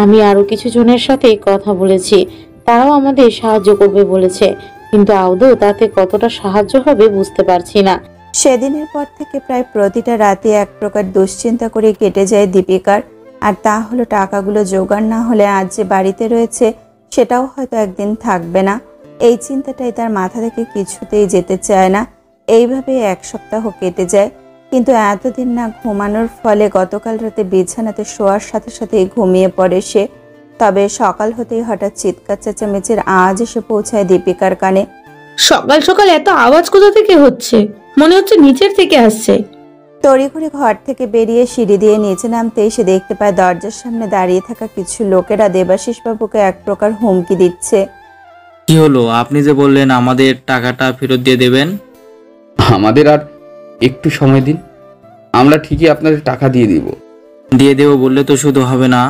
আমি আরো কিছু জনের সাথে কথা বলেছি, তারাও আমাদের সাহায্য করবে বলেছে, কিন্তু আদৌ তাতে কতটা সাহায্য হবে বুঝতে পারছি না। সেদিনের পর থেকে প্রায় প্রতিটা রাতে এক প্রকার দুশ্চিন্তা করে কেটে যায় দীপিকার। আর তা হলো টাকাগুলো জোগাড় না হলে আজ যে বাড়িতে রয়েছে সেটাও হয়তো একদিন থাকবে না। এই চিন্তাটাই তার মাথা থেকে কিছুতেই যেতে চায় না। এইভাবে এক সপ্তাহ কেটে যায়, কিন্তু এতদিন না ঘুমানোর ফলে গতকাল রাতে বিছানাতে শোয়ার সাথে সাথেই ঘুমিয়ে পড়ে সে। তবে সকাল হতেই হঠাৎ চিৎকার চেঁচামেচির আওয়াজ এসে পৌঁছায় দীপিকার কানে। সকাল সকাল এত আওয়াজ কোথা থেকে হচ্ছে? মনে হচ্ছে নিচের থেকে আসছে। তড়িঘড়ি ঘর থেকে বেরিয়ে সিঁড়ি দিয়ে নিচে নামতেই সে দেখতে পায় দরজার সামনে দাঁড়িয়ে থাকা কিছু লোকেরা দেবাশিস বাবুকে এক প্রকার হুমকি দিচ্ছে। কি হলো? আপনি যে বললেন আমাদের টাকাটা ফেরত দিয়ে দেবেন। আমাদের আর একটু সময় দিন, আমরা ঠিকই আপনাদের টাকা দিয়ে দিব। দিয়ে দেবো বললে তো শুধু হবে না।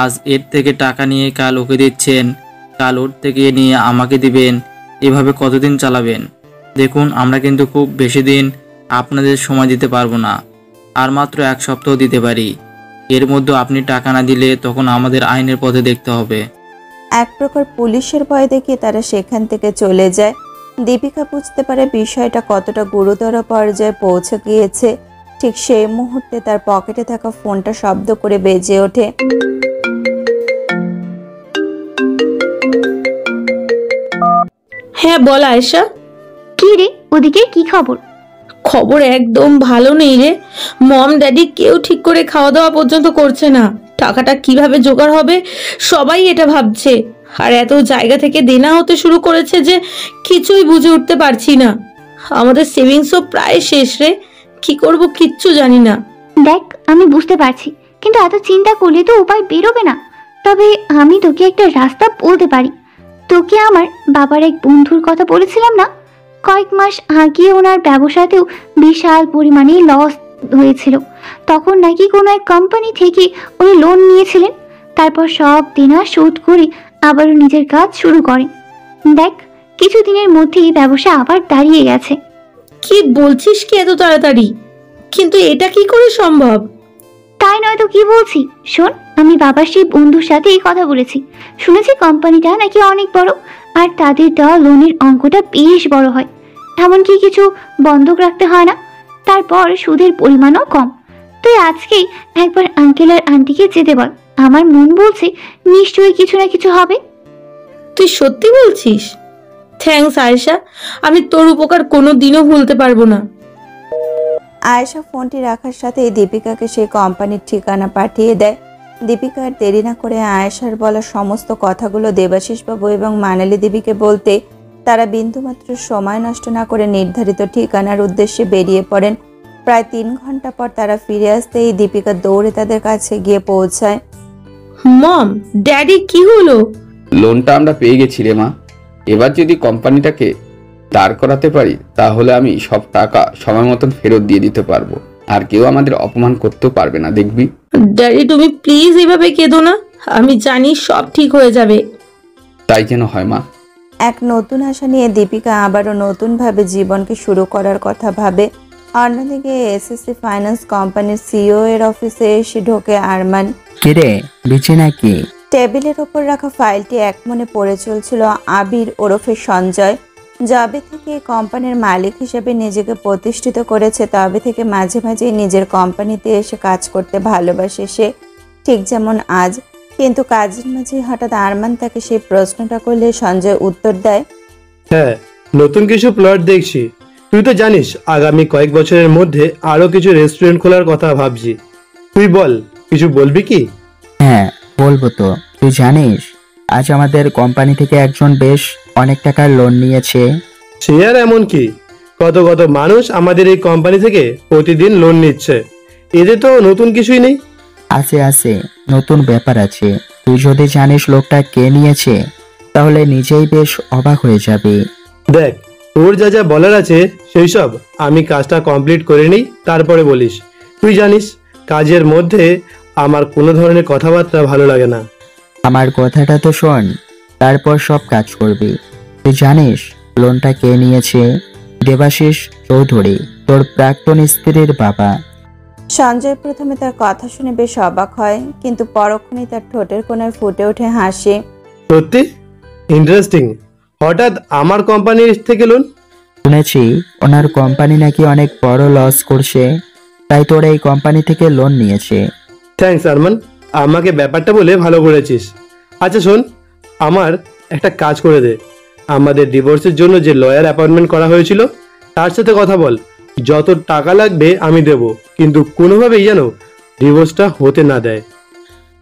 আজ এর থেকে টাকা নিয়ে কাল ওকে দিচ্ছেন, কাল ওর থেকে নিয়ে আমাকে দিবেন, এভাবে কতদিন চালাবেন? দেখুন, আমরা কিন্তু খুব বেশি দিন আপনাদের সময় দিতে পারবো না, আর মাত্র 1 সপ্তাহ দিতে পারি। এর মধ্যে আপনি টাকা না দিলে তখন আমাদের আইনের পথে দেখতে হবে। এক প্রকার পুলিশের ভয় দেখিয়ে তারা সেখান থেকে চলে যায়। দীপিকা বুঝতে পারে বিষয়টা কতটা গুরুতর পর্যায়ে পৌঁছে গিয়েছে। ঠিক সেই মুহূর্তে তার পকেটে থাকা ফোনটা শব্দ করে বেজে ওঠে। হ্যাঁ বল আয়েশা। কি রে, ওদিকে কি খবর? খবর একদম ভালো নেই রে। মম ড্যাডি কেউ ঠিক করে খাওয়া দাওয়া পর্যন্ত করছে না। টাকাটা কিভাবে জোগাড় হবে সবাই এটা ভাবছে, আর এত জায়গা থেকে দেনা হতে শুরু করেছে যে কিছুই বুঝে উঠতে পারছি না। আমাদের সেভিংসও প্রায় শেষ রে, কি করব কিচ্ছু জানি না। দেখ, আমি বুঝতে পারছি, কিন্তু এত চিন্তা করলে তো উপায় বেরোবে না। তবে আমি তোকে একটা রাস্তা বলতে পারি। তোকে আমার বাবার এক বন্ধুর কথা বলেছিলাম না, কয়েক মাস আগে ওনার ব্যবসাতেও বিশাল পরিমাণে লস হয়েছিল। তখন নাকি কোনো এক কোম্পানি থেকে উনি লোন নিয়েছিলেন, তারপর সব দেনা শোধ করে আবারও নিজের কাজ শুরু করেন। দেখ, কিছুদিনের মধ্যেই ব্যবসা আবার দাঁড়িয়ে গেছে। কি বলছিস কি এত তাড়াতাড়ি? কিন্তু এটা কি করে সম্ভব? তাই নয় তো কি বলছি, শোন। আমি বাবার সেই বন্ধুর সাথে এই কথা বলেছি। শুনেছি কোম্পানিটা নাকি অনেক বড়, আর তাদের দেওয়া লোনের অঙ্কটা বেশ বড় হয়। এমনকি কিছু বন্ধক রাখতে হয় না, তারপর সুদের পরিমাণও কম। তুই আজকেই একবার আঙ্কেল আর আন্টিকে যেতে বল। আমার মন বলছে নিশ্চয়ই কিছু না কিছু হবে। তুই সত্যি বলছিস? থ্যাঙ্কস আয়েশা, আমি তোর উপকার কোনো দিনও ভুলতে পারবো না। আয়েশা ফোনটি রাখার সাথেই দীপিকাকে সেই কোম্পানির ঠিকানা পাঠিয়ে দেয়। দীপিকা আর দেরি না করে আয়েশার বলা সমস্ত কথাগুলো দেবাশিস বাবু এবং মানালি দেবীকে বলতে তারা বিন্দুমাত্র সময় নষ্ট না করে নির্ধারিত ঠিকানার উদ্দেশ্যে বেরিয়ে পড়েন। প্রায় 3 ঘন্টা পর তারা ফিরে আসতেই দীপিকা দৌড়ে তাদের কাছে গিয়ে পৌঁছায়। মম, ড্যাডি, কি হলো? লোনটা আমরা পেয়ে গেছি রে মা। এবার যদি কোম্পানিটাকে দাঁড় করাতে পারি তাহলে আমি সব টাকা সময় মতন ফেরত দিয়ে দিতে পারবো, আর কেউ আমাদের অপমান করতেও পারবে না, দেখবি। ড্যাডি, তুমি প্লিজ এভাবে কেঁদো না। আমি জানি সব ঠিক হয়ে যাবে। তাই যেন হয় মা। এক নতুন আশা নিয়ে দীপিকা আবারও নতুনভাবে জীবনকে শুরু করার কথা ভাবে। অন্যদিকে এসএসসি ফাইন্যান্স কোম্পানির সিইও এর অফিসে এসে ঢোকে আরমান। কিরে, বিচি নাকি? টেবিলের ওপর রাখা ফাইলটি এক মনে পড়ে চলছিল আবির ওরফে সঞ্জয়। যবে থেকে কোম্পানির মালিক হিসেবে নিজেকে প্রতিষ্ঠিত করেছে তবে থেকে মাঝে মাঝে নিজের কোম্পানিতে এসে কাজ করতে ভালোবাসে সে, ঠিক যেমন আজ। কিন্তু কাজের মাঝে হঠাৎ আরমান তাকে সেই প্রশ্নটা করলে সঞ্জয় উত্তর দেয়, হ্যাঁ, নতুন কিছু প্লট দেখছি। তুই তো জানিস আগামী কয়েক বছরের মধ্যে আরো কিছু রেস্টুরেন্ট খোলার কথা ভাবছি। তুই বল, কিছু বলবি কি? হ্যাঁ বলবো তো। তুই জানিস আজ আমাদের কোম্পানি থেকে একজন বেশ অনেক টাকার লোন নিয়েছে। সে আর এমন কি, কত কত মানুষ আমাদের এই কোম্পানি থেকে প্রতিদিন লোন নিচ্ছে। এদের তো নতুন কিছুই নেই। আছে আছে, নতুন ব্যাপার আছে। তুই যদি জানিস লোকটা কে নিয়েছে তাহলে নিজেই বেশ অবাক হয়ে যাবে। দেখ, তোর যা যা বলার আছে সেই সব আমি কাজটা কমপ্লিট করে নিই, তারপরে বলিস। তুই জানিস কাজের মধ্যে আমার কোনো ধরনের কথাবার্তা ভালো লাগে না। আমার কথাটা তো শোন, তারপর সব কাজ করবি। তুই জানিস লোনটা কে নিয়েছে? দেবাশিস চৌধুরী, তোর প্রাক্তন স্ত্রীর বাবা। সঞ্জয় প্রথমে তার কথা শুনে বেশ অবাক হয়, কিন্তু পরক্ষণেই তার ঠোঁটের কোণায় ফুটে ওঠে হাসি। সত্যি ইন্টারেস্টিং। হঠাৎ আমার কোম্পানির থেকে লোন? শুনেছি ওনার কোম্পানি নাকি অনেক বড় লস করছে, তাই তোর এই কোম্পানি থেকে লোন নিয়েছে। থ্যাঙ্কস আরমান, আমাকে ব্যাপারটা বলে ভালো করেছিস। আচ্ছা শোন, আমার একটা কাজ করে দে। আমাদের ডিভোর্সের জন্য যে লয়ার অ্যাপয়েন্টমেন্ট করা হয়েছিল তার সাথে কথা বল। যত টাকা লাগবে আমি দেব, কিন্তু কোনোভাবেই যেন ডিভোর্সটা হতে না দেয়।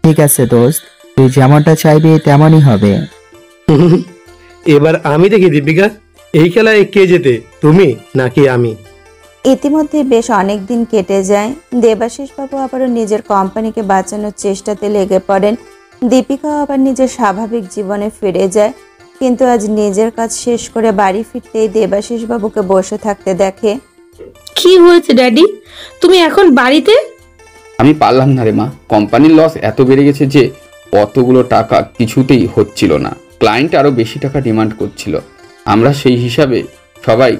ঠিক আছে দোস্ত, তুই যেমনটা চাইবি তেমনই হবে। এবার আমি দেখি দীপিকা, এই খেলায় কে জেতে, তুমি নাকি আমি? ইতিমধ্যে বেশ অনেক দিন কেটে যায়। দেবাশিস বাবু আবারও নিজের কোম্পানিকে বাঁচানোর চেষ্টাতে লেগে পড়েন। দীপিকাও আবার নিজের স্বাভাবিক জীবনে ফিরে যায়, কিন্তু আজ নিজের কাজ শেষ করে বাড়ি ফিরতেই দেবাশিস বাবুকে বসে থাকতে দেখে। কি হয়েছে ড্যাডি, তুমি এখন বাড়িতে? আমি পারলাম না রে মা, কোম্পানির লস এত বেড়ে গেছে যে অতগুলো টাকা কিছুতেই হচ্ছিল না। ক্লায়েন্ট আরো বেশি টাকা ডিমান্ড করছিল। আমরা সেই হিসাবে সবাই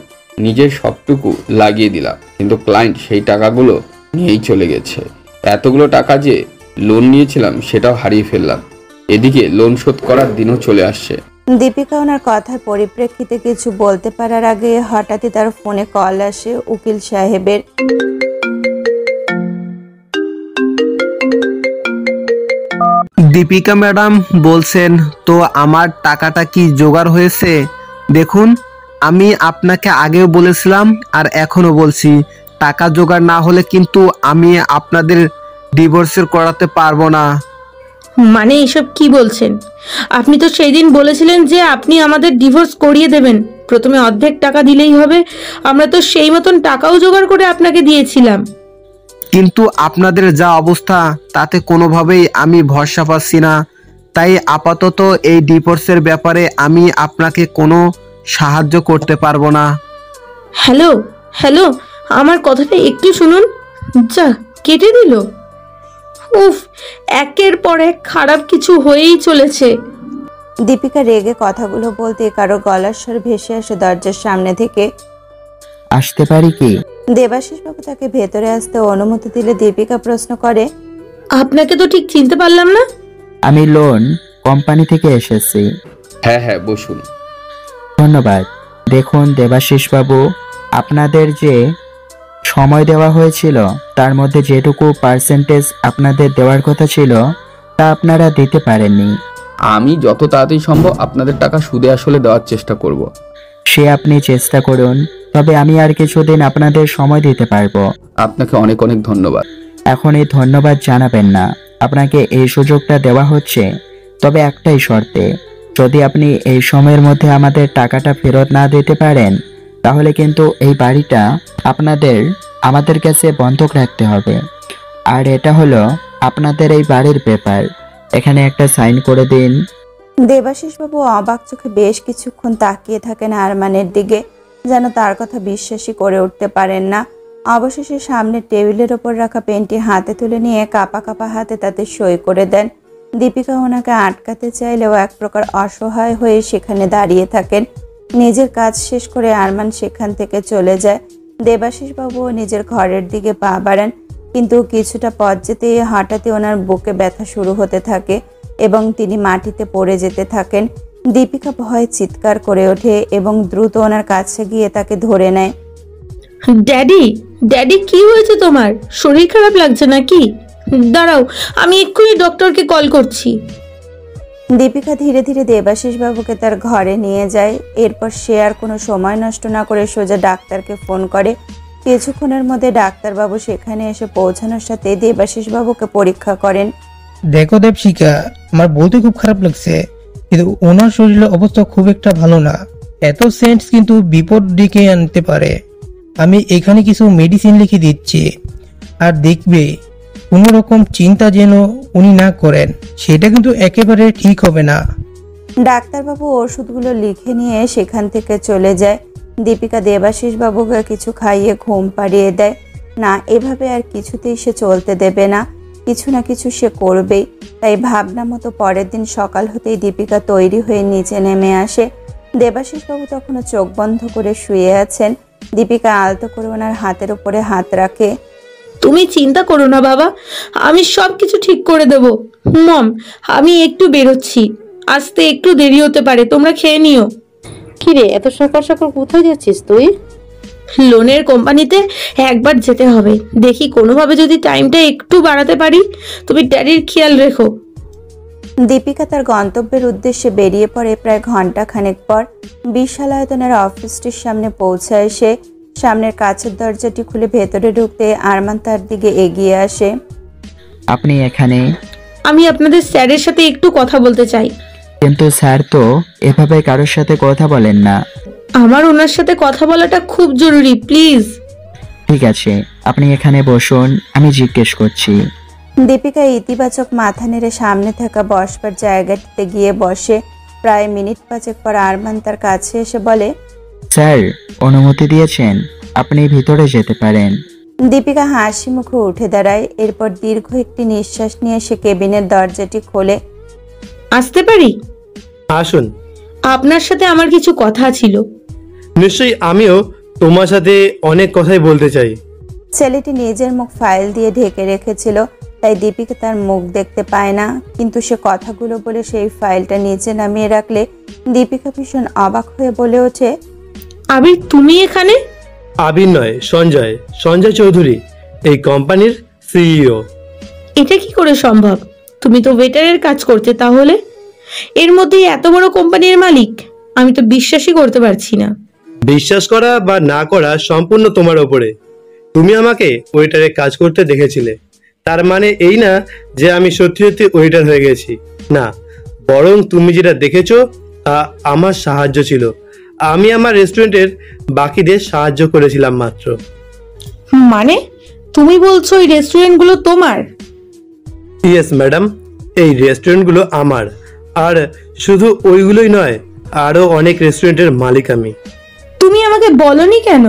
নিজের সবটুকু লাগিয়ে দিলাম, কিন্তু ক্লায়েন্ট সেই টাকাগুলো নিয়েই চলে গেছে। এতগুলো টাকা যে লোন নিয়েছিলাম সেটাও হারিয়ে ফেললাম। এদিকে লোন শোধ করার দিনও চলে আসছে। দীপিকা ওনার কথার পরিপ্রেক্ষিতে কিছু বলতে পারার আগে হঠাৎই তার ফোনে কল আসে উকিল সাহেবের। দীপিকা ম্যাডাম বলছেন তো আমার টাকাটা কি জোগাড় হয়েছে? দেখুন, আমি আপনাকে আগেও বলেছিলাম আর এখনো বলছি, টাকা জোগাড় না হলে কিন্তু আমি আপনাদের ডিভোর্সের করাতে পারবো না। মানে এসব কি বলছেন? আপনি তো সেই দিন বলেছিলেন যে আপনি আমাদের ডিভোর্স করিয়ে দেবেন, প্রথমে অর্ধেক টাকা দিলেই হবে। আমরা তো সেই মতন টাকাও জোগাড় করে আপনাকে দিয়েছিলাম। কিন্তু আপনাদের যা অবস্থা তাতে কোনোভাবেই আমি ভরসা পাচ্ছি না, তাই আপাতত এই ডিভোর্সের ব্যাপারে আমি আপনাকে কোনো সাহায্য করতে পারবো না। হ্যালো হ্যালো, আমার কথাটা একটু শুনুন। যা কেটে দিল। উফ, একের পর এক খারাপ কিছু হয়েই চলেছে। দীপিকা রেগে কথাগুলো বলতে কারো গলার স্বর ভেসে আসে দরজার সামনে থেকে। আসতে পারি কি? দেবাশিস বাবু তাকে ভেতরে আসতে অনুমতি দিলে দীপিকা প্রশ্ন করে, আপনাকে তো ঠিক চিনতে পারলাম না। আমি লোন কোম্পানি থেকে এসেছি। হ্যাঁ হ্যাঁ, বসুন। ধন্যবাদ। দেখুন দেবাশিস বাবু, আপনাদের যে সময় দেওয়া হয়েছিল তার মধ্যে যেটুকু পার্সেন্টেজ আপনাদের দেওয়ার কথা ছিল তা আপনারা দিতে পারেননি। আমি যত তাড়াতাড়ি সম্ভব আপনাদের টাকা সুদে আসলে দেওয়ার চেষ্টা করব। সে আপনি চেষ্টা করুন, তবে আমি আর কিছুদিন আপনাদের সময় দিতে পারবো। আপনাকে অনেক অনেক ধন্যবাদ। এখন এই ধন্যবাদ জানাবেন না, আপনাকে এই সুযোগটা দেওয়া হচ্ছে, তবে একটাই শর্তে। যদি আপনি এই সময়ের মধ্যে আমাদের টাকাটা ফেরত না দিতে পারেন তাহলে কিন্তু এই বাড়িটা আপনাদের আমাদের কাছে বন্ধক রাখতে হবে। আর এটা হলো আপনাদের এই বাড়ির পেপার, এখানে একটা সাইন করে দিন। দেবাশিস বাবু অবাক চোখে বেশ কিছুক্ষণ তাকিয়ে থাকেন আরমানের দিকে, যেন তার কথা বিশ্বাসই করে উঠতে পারেন না। অবশেষে সামনে টেবিলের ওপর রাখা পেনটি হাতে তুলে নিয়ে কাপা কাপা হাতে তাতে সই করে দেন। দীপিকা ওনাকে আটকাতে চাইলেও এক প্রকার অসহায় হয়ে সেখানে দাঁড়িয়ে থাকেন। নিজের কাজ শেষ করে আরমান সেখান থেকে চলে যায়। দেবাশিস বাবুও নিজের ঘরের দিকে পা বাড়ান, কিন্তু কিছুটা পথ যেতে হঠাৎই ওনার বুকে ব্যথা শুরু হতে থাকে এবং তিনি মাটিতে পড়ে যেতে থাকেন। দীপিকা ভয়ে চিৎকার করে ওঠে এবং দ্রুত ওনার কাছে গিয়ে তাকে ধরে নেয়। ড্যাডি, ড্যাডি কি হয়েছে তোমার? শরীর খারাপ লাগছে নাকি? দাঁড়াও, আমি এক্ষুনি ডক্টরকে কল করছি। দীপিকা ধীরে ধীরে দেবাশিস বাবুকে তার ঘরে নিয়ে যায়। এরপর সে আর কোনো সময় নষ্ট না করে সোজা ডাক্তারকে ফোন করে। কিছুক্ষণের মধ্যে ডাক্তারবাবু সেখানে এসে পৌঁছানোর সাথে দেবাশিস বাবুকে পরীক্ষা করেন। দেখো দেবশিকা, আমার বলতে খুব খারাপ লাগছে, কিন্তু ওনার শরীরের অবস্থা খুব একটা ভালো না। এত সেন্স কিন্তু বিপদ ডেকে আনতে পারে। আমি এখানে কিছু মেডিসিন লিখে দিচ্ছি, আর দেখবে কোনো রকম চিন্তা যেন উনি না করেন, সেটা কিন্তু একেবারে ঠিক হবে না। ডাক্তারবাবু ওষুধগুলো লিখে নিয়ে সেখান থেকে চলে যায়। দীপিকা দেবাশিস বাবুকে কিছু খাইয়ে ঘুম পাড়িয়ে দেয়। না, এভাবে আর কিছুতেই সে চলতে দেবে না, কিছু না কিছু সে করবেই। তাই ভাবনা মতো পরের দিন সকাল হতেই দীপিকা তৈরি হয়ে নিচে নেমে আসে। দেবাশিস বাবু তখনও চোখ বন্ধ করে শুয়ে আছেন। দীপিকা আলতো করে ওনার হাতের উপরে হাত রাখে। তুমি চিন্তা করো না বাবা, আমি সব কিছু ঠিক করে দেব। মম, আমি একটু বেরোচ্ছি, আসতে একটু দেরি হতে পারে, তোমরা খেয়ে নিও। কিরে, এত সকাল সকাল কোথায় যাচ্ছিস তুই? লোনের কোম্পানিতে একবার যেতে হবে, দেখি কোনোভাবে যদি টাইমটা একটু বাড়াতে পারি। তুমি ড্যাডির খেয়াল রেখো। দীপিকা তার গন্তব্যের উদ্দেশ্যে বেরিয়ে পড়ে। প্রায় ঘন্টা খানেক পর বিশাল আয়তনের অফিসটির সামনে পৌঁছায় সে। সামনের কাছের দরজাটি খুলে ভেতরে ঢুকতে আরমান তার দিকে এগিয়ে আসে। আপনি এখানে? আমি আপনাদের স্যারের সাথে একটু কথা বলতে চাই। কিন্তু স্যার তো এভাবে কারোর সাথে কথা বলেন না। আমার ওনার সাথে কথা বলাটা খুব জরুরি, প্লিজ। ঠিক আছে, আপনি এখানে বসুন, আমি জিজ্ঞেস করছি। দীপিকা ইতিবাচক মাথা নেড়ে সামনে থাকা বসবার জায়গাটিতে গিয়ে বসে। প্রায় মিনিট 5 পর আরমান তার কাছে এসে বলে, স্যার অনুমতি দিয়েছেন, আপনি ভিতরে যেতে পারেন। দীপিকা হাসি মুখে উঠে দাঁড়ায়। এরপর দীর্ঘ একটি নিঃশ্বাস নিয়ে সে কেবিনের দরজাটি খোলে। আসতে পারি? আসুন। আপনার সাথে আমার কিছু কথা ছিল। নিশ্চয়ই, আমিও তোমার সাথে অনেক কথাই বলতে চাই। ছেলেটি নিজের মুখ ফাইল দিয়ে ঢেকে রেখেছিল, তাই দীপিকা তার মুখ দেখতে পায় না। কিন্তু সে কথাগুলো বলে সেই ফাইলটা নিচে নামিয়ে রাখলে দীপিকা ভীষণ অবাক হয়ে বলে ওঠে, আবির তুমি এখানে? আবির নয়, সঞ্জয়, সঞ্জয় চৌধুরী, এই কোম্পানির সিইও। এটা কি করে সম্ভব? তুমি তো ওয়েটারের কাজ করতে, তাহলে এর মধ্যে এত বড় কোম্পানির মালিক? আমি তো বিশ্বাসই করতে পারছি না। বিশ্বাস করা বা না করা সম্পূর্ণ তোমার ওপরে। তুমি আমাকে ওয়েটারে কাজ করতে দেখেছিলে, তার মানে এই না যে আমি সত্যি সত্যি ওয়েটার হয়ে গেছি। না, বরং তুমি যেটা দেখেছো তা আমার সাহায্য ছিল। আমি আমার রেস্টুরেন্টের বাকিদের সাহায্য করেছিলাম মাত্র। মানে তুমি বলছো এই রেস্টুরেন্টগুলো তোমার? ইয়েস ম্যাডাম, এই রেস্টুরেন্টগুলো আমার। আর শুধু ওইগুলোই নয়, আরো অনেক রেস্টুরেন্টের মালিক আমি। তুমি আমাকে বলনি কেন?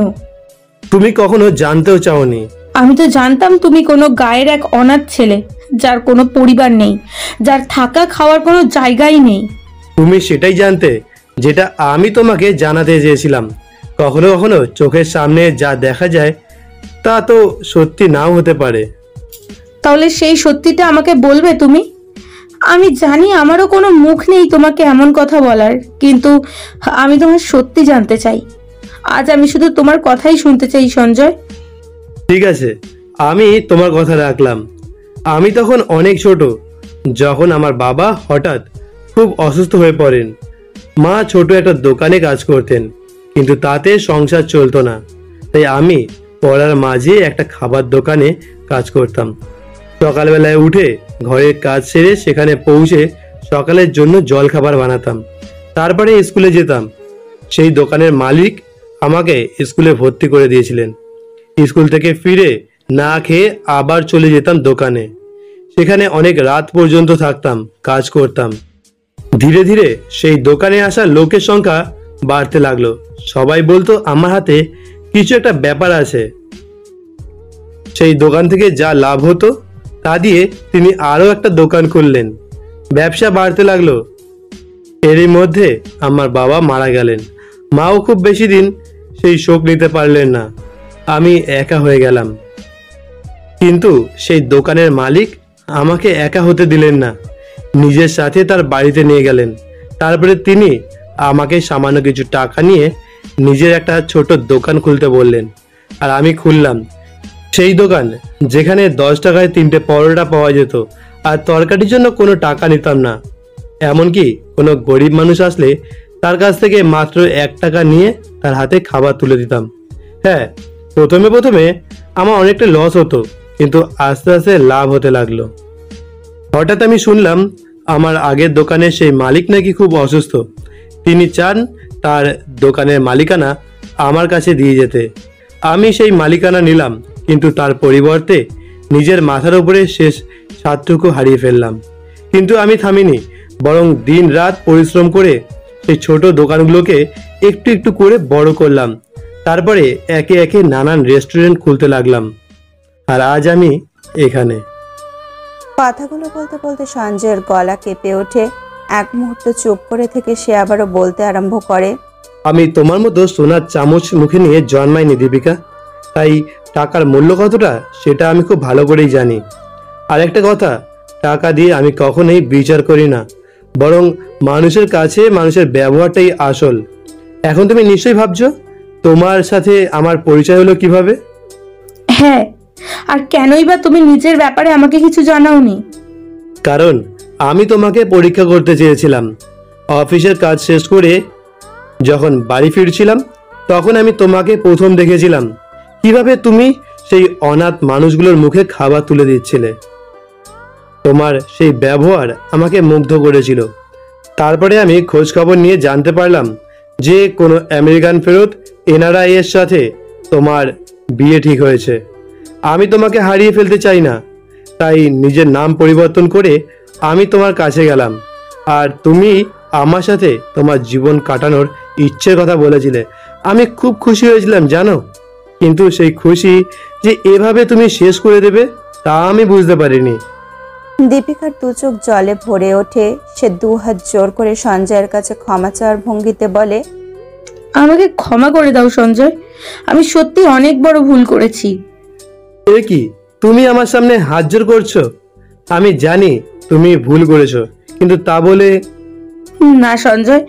তুমি কখনো জানতেও চাওনি। আমি তো জানতাম তুমি কোনো গায়ের এক অনাথ ছেলে, যার কোনো পরিবার নেই, যার থাকা খাওয়ার কোনো জায়গাই নেই। তুমি সেটাই জানতে যেটা আমি তোমাকে জানাতে চেয়েছিলাম। কখনো কখনো চোখের সামনে যা দেখা যায় তা তো সত্যি নাও হতে পারে। তাহলে সেই সত্যিটা আমাকে বলবে তুমি? আমি জানি আমারও কোনো মুখ নেই তোমাকে এমন কথা বলার, কিন্তু আমি তোমার সত্যি জানতে চাই। আজ আমি শুধু তোমার কথাই শুনতে চাই সঞ্জয়। ঠিক আছে, আমি তোমার কথা রাখলাম। আমি তখন অনেক ছোট, যখন আমার বাবা হঠাৎ খুব অসুস্থ হয়ে পড়েন। মা ছোট একটা দোকানে কাজ করতেন, কিন্তু তাতে সংসার চলতো না। তাই আমি পড়ার মাঝে একটা খাবার দোকানে কাজ করতাম। সকালবেলায় উঠে ঘরের কাজ সেরে সেখানে পৌঁছে সকালের জন্য জল খাবার বানাতাম, তারপরে স্কুলে যেতাম। সেই দোকানের মালিক আমাকে স্কুলে ভর্তি করে দিয়েছিলেন। স্কুল থেকে ফিরে না খেয়ে আবার চলে যেতাম দোকানে। সেখানে অনেক রাত পর্যন্ত থাকতাম, কাজ করতাম। ধীরে ধীরে সেই দোকানে আসা লোকের সংখ্যা বাড়তে লাগলো। সবাই বলতো আমার হাতে কিছু একটা ব্যাপার আছে। সেই দোকান থেকে যা লাভ হতো তা দিয়ে তিনি আরো একটা দোকান খুললেন। ব্যবসা বাড়তে লাগলো। এরই মধ্যে আমার বাবা মারা গেলেন। মাও খুব বেশি দিন সেই শোক নিতে পারলেন না। আমি একা হয়ে গেলাম। কিন্তু সেই দোকানের মালিক আমাকে একা হতে দিলেন না, নিজের সাথে তার বাড়িতে নিয়ে গেলেন। তারপরে তিনি আমাকে সামান্য কিছু টাকা নিয়ে নিজের একটা ছোট দোকান খুলতে বললেন, আর আমি খুললাম সেই দোকান, যেখানে 10 টাকায় 3টে পরোটা পাওয়া যেত, আর তরকারির জন্য কোনো টাকা নিতাম না। এমনকি কোনো গরিব মানুষ আসলে তার কাছ থেকে মাত্র 1 টাকা নিয়ে তার হাতে খাবার তুলে দিতাম। হ্যাঁ, প্রথমে আমার অনেকটা লস হতো, কিন্তু আস্তে আস্তে লাভ হতে লাগলো। হঠাৎ আমি শুনলাম আমার আগের দোকানের সেই মালিক নাকি খুব অসুস্থ। তিনি চান তার দোকানের মালিকানা আমার কাছে দিয়ে যেতে। আমি সেই মালিকানা নিলাম, কিন্তু তার পরিবর্তে নিজের মাথার উপরে শেষ স্বাদটুকু হারিয়ে ফেললাম। কিন্তু আমি থামিনি, বরং দিন রাত পরিশ্রম করে সেই ছোট দোকানগুলোকে একটু একটু করে বড় করলাম। তারপরে একে একে নানান রেস্টুরেন্ট খুলতে লাগলাম, আর আজ আমি এখানে। কথাগুলো বলতে বলতে সঞ্জয়ের গলা কেঁপে ওঠে। এক মুহূর্ত চুপ করে থেকে সে আবারও বলতে আরম্ভ করে, আমি তোমার মতো সোনার চামচ মুখে নিয়ে জন্মাইনি দীপিকা, তাই টাকার মূল্য কতটা সেটা আমি খুব ভালো করেই জানি। আর একটা কথা, টাকা দিয়ে আমি কখনোই বিচার করি না, বরং মানুষের কাছে মানুষের ব্যবহারটাই আসল। এখন তুমি নিশ্চয়ই ভাবছো তোমার সাথে আমার পরিচয় হলো কিভাবে? হ্যাঁ, আর কেনই বা তুমি নিজের ব্যাপারে আমাকে কিছু জানাওনি? কারণ আমি তোমাকে পরীক্ষা করতে চেয়েছিলাম। অফিসের কাজ শেষ করে যখন বাড়ি ফিরছিলাম, তখন আমি তোমাকে প্রথম দেখেছিলাম কিভাবে তুমি সেই অনাথ মানুষগুলোর মুখে খাবার তুলে দিচ্ছিলে। তোমার সেই ব্যবহার আমাকে মুগ্ধ করেছিল। তারপরে আমি খোঁজ খবর নিয়ে জানতে পারলাম যে কোনো আমেরিকান ফেরত এনআরআই এর সাথে তোমার বিয়ে ঠিক হয়েছে। আমি তোমাকে হারিয়ে ফেলতে চাই না, তাই নিজের নাম পরিবর্তন করে আমি তোমার কাছে গেলাম। আর তুমি আমার সাথে তোমার জীবন কাটানোর ইচ্ছের কথা বলেছিলে। আমি খুব খুশি হয়েছিলাম জানো, কিন্তু সেই খুশি যে এভাবে তুমি শেষ করে দেবে তা আমি বুঝতে পারিনি। দীপিকার দু চোখ জলে ভরে ওঠে। সে দু হাত জোর করে সঞ্জয়ের কাছে ক্ষমা চাওয়ার ভঙ্গিতে বলে, আমাকে ক্ষমা করে দাও সঞ্জয়, আমি সত্যি অনেক বড় ভুল করেছি। এ কি, তুমি আমার সামনে হাত জোর করছো? আমি জানি তুমি ভুল করেছো, কিন্তু তা বলে না সঞ্জয়,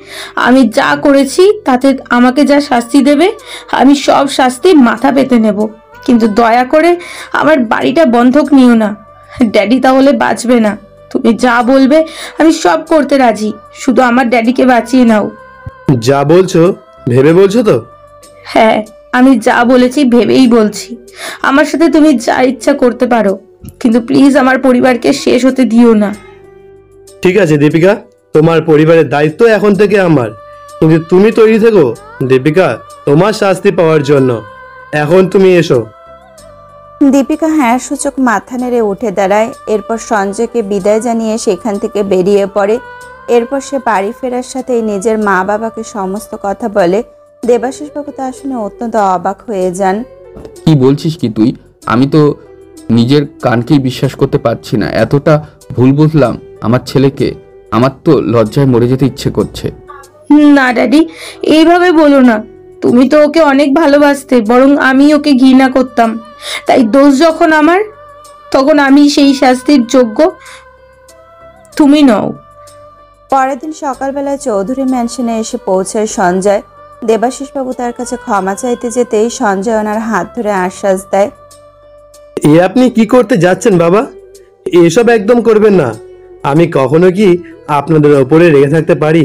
আমি যা করেছি তাতে আমাকে যা শাস্তি দেবে আমি সব শাস্তি মাথা পেতে নেব, কিন্তু দয়া করে আমার বাড়িটা বন্ধক নিও না। ড্যাডি তাহলে বাঁচবে না। তুমি যা বলবে আমি সব করতে রাজি, শুধু আমার ড্যাডিকে বাঁচিয়ে নাও। যা বলছো ভেবে বলছো তো? হ্যাঁ, আমি যা বলেছি ভেবেই বলছি। আমার সাথে তুমি যা ইচ্ছা করতে পারো, কিন্তু প্লিজ আমার পরিবারকে শেষ হতে দিও না। ঠিক আছে দীপিকা, তোমার পরিবারের দায়িত্ব এখন থেকে আমার, কিন্তু তুমি তৈরি থেকো দীপিকা তোমার শাস্তি পাওয়ার জন্য। এখন তুমি এসো। দীপিকা হ্যাঁ সূচক মাথা নেড়ে উঠে দাঁড়ায়। এরপর সঞ্জয়কে বিদায় জানিয়ে সেখান থেকে বেরিয়ে পড়ে। এরপর সে বাড়ি ফেরার সাথেই নিজের মা বাবাকে সমস্ত কথা বলে। দেবাশিস বাবু তা শুনে অত্যন্ত অবাক হয়ে যান। কি বলছিস কি তুই? আমি তো নিজের কানকেই বিশ্বাস করতে পারছি না। এতটা ভুল বুঝলাম আমার ছেলেকে। আমার তো লজ্জায় মরে যেতে ইচ্ছে করছে। না ড্যাডি, এইভাবে বলো না। তুমি তো ওকে অনেক ভালোবাসতে, বরং আমি ওকে ঘৃণা করতাম। তাই দোষ যখন আমার, তখন আমি সেই শাস্তির যোগ্য, তুমি নও। পরের দিন সকালবেলায় চৌধুরী ম্যানশনে এসে পৌঁছায় সঞ্জয়। দেবাশিস বাবু তার কাছে ক্ষমা চাইতে যেতেই সঞ্জয় ওনার হাত ধরে আশ্বাস দেয়, এ আপনি কি করতে যাচ্ছেন বাবা? এসব একদম করবেন না। আমি কখনো কি আপনাদের ওপরে রেগে থাকতে পারি?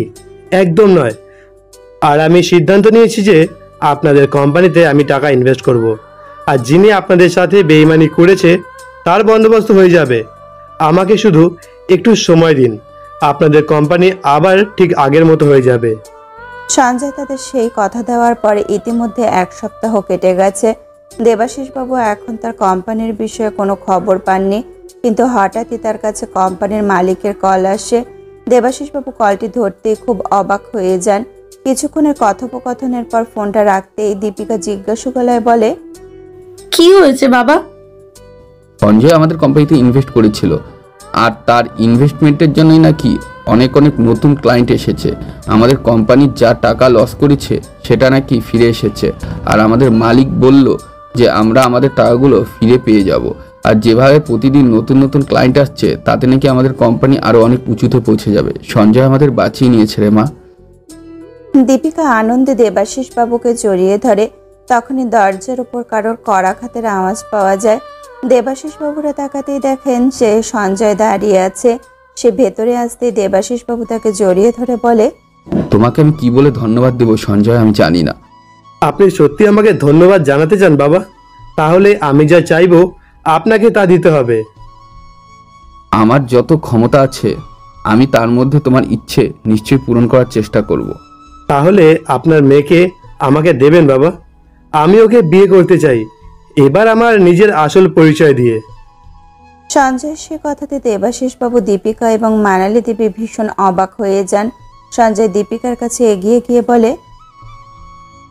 একদম নয়। আর আমি সিদ্ধান্ত নিয়েছি যে আপনাদের কোম্পানিতে আমি টাকা ইনভেস্ট করব। আর যিনি আপনাদের সাথে বেইমানি করেছে তার বন্দোবস্ত হয়ে যাবে। আমাকে শুধু একটু সময় দিন, আপনাদের কোম্পানি আবার ঠিক আগের মতো হয়ে যাবে। সঞ্জয় তাদের সেই কথা দেওয়ার পরে ইতিমধ্যে 1 সপ্তাহ কেটে গেছে। দেবাশিস বাবু এখন তার কোম্পানির বিষয়ে কোনো খবর পাননি, কিন্তু হঠাৎই তার কাছে কোম্পানির মালিকের কল আসে। দেবাশিস বাবু কলটি ধরতেই খুব অবাক হয়ে যান। কিছুক্ষণের কথোপকথনের পর ফোনটা রাখতেই দীপিকা জিজ্ঞাসু গলায় বলে, কি হয়েছে বাবা? সঞ্জয় আমাদের কোম্পানিতে ইনভেস্ট করেছিল, আর তার ইনভেস্টমেন্টের জন্যই নাকি অনেক অনেক নতুন ক্লায়েন্ট এসেছে। আমাদের কোম্পানির যা টাকা লস করেছে সেটা নাকি ফিরে এসেছে। আর আমাদের মালিক বলল যে আমরা আমাদের টাকাগুলো ফিরে পেয়ে যাব। আর যেভাবে প্রতিদিন নতুন নতুন ক্লায়েন্ট আসছে তাতে নাকি আমাদের কোম্পানি আরো অনেক উঁচুতে পৌঁছে যাবে। সঞ্জয় আমাদের বাঁচিয়ে নিয়েছে রে মা। দীপিকা আনন্দে দেবাশিস বাবুকে জড়িয়ে ধরে। তখনই দরজার উপর কারোর কড়াঘাতের আওয়াজ পাওয়া যায়। দেবাশিস বাবুরা তাকাতেই দেখেন যে সঞ্জয় দাঁড়িয়ে আছে। সে ভেতরে আসতেই দেবাশিস বাবু তাকে জড়িয়ে ধরে বলে, তোমাকে আমি কি বলে ধন্যবাদ দেব সঞ্জয়, আমি জানি না। আপনি সত্যি আমাকে ধন্যবাদ জানাতে চান বাবা? তাহলে আমি যা চাইবো আপনাকে তা দিতে হবে। আমার যত ক্ষমতা আছে আমি তার মধ্যে তোমার ইচ্ছে নিশ্চয়ই পূরণ করার চেষ্টা করব। তাহলে আপনার মেয়েকে আমাকে দেবেন বাবা? আমি ওকে বিয়ে করতে চাই, এবার আমার নিজের আসল পরিচয় দিয়ে। সঞ্জয় সে কথাতে দেবাশিস বাবু, দীপিকা এবং মানালি দেবী ভীষণ অবাক হয়ে যান। সঞ্জয় দীপিকার কাছে এগিয়ে গিয়ে বলে,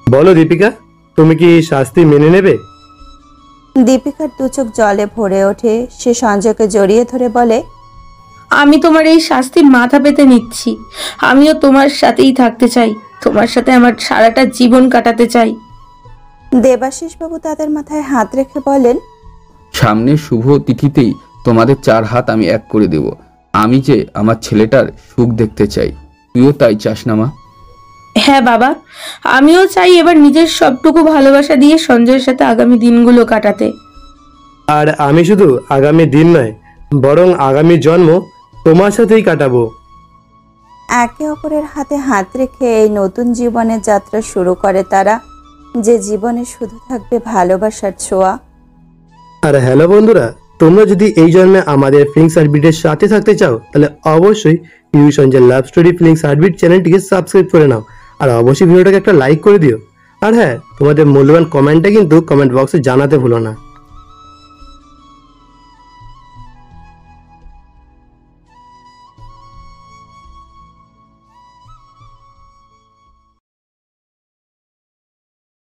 বলো দীপিকা, তুমি কি শাস্তি মেনে নেবে? দীপিকার দু চোখ জলে ভরে ওঠে। সে সঞ্জয়কে জড়িয়ে ধরে বলে, আমি তোমার এই শাস্তি মাথা পেতে নিচ্ছি। আমিও তোমার সাথেই থাকতে চাই, তোমার সাথে আমার সারাটা জীবন কাটাতে চাই। দেবাশিস বাবু তাদের মাথায় হাত রেখে বলেন, সামনের শুভ তিথিতেই তোমাদের 4 হাত আমি এক করে দেব। আমি যে আমার ছেলেটার সুখ দেখতে চাই, তুইও তাই চাস না মা? হ্যাঁ বাবা, আমিও চাই এবার নিজের সবটুকু ভালোবাসা দিয়ে সঞ্জয়ের সাথে আগামী দিনগুলো কাটাতে। আর আমি শুধু আগামী দিন নয়, বরং আগামী জন্ম তোমার সাথেই কাটাবো। একে অপরের হাতে হাত রেখে এই নতুন জীবনের যাত্রা শুরু করে তারা, যে জীবনে শুধু থাকবে ভালোবাসার ছোঁয়া। আর হ্যালো বন্ধুরা, তোমরা যদি এই জন্মে আমাদের ফিলিংস হার্টবিটের সাথে থাকতে চাও তাহলে অবশ্যই Sanjay love story feelings heartbeat চ্যানেলটিকে সাবস্ক্রাইব করে নাও। আর অবশ্যই ভিডিওটাকে একটা লাইক করে দিও। আর হ্যাঁ, তোমাদের মূল্যবান কমেন্টটা কিন্তু কমেন্ট বক্সে জানাতে ভুলো না।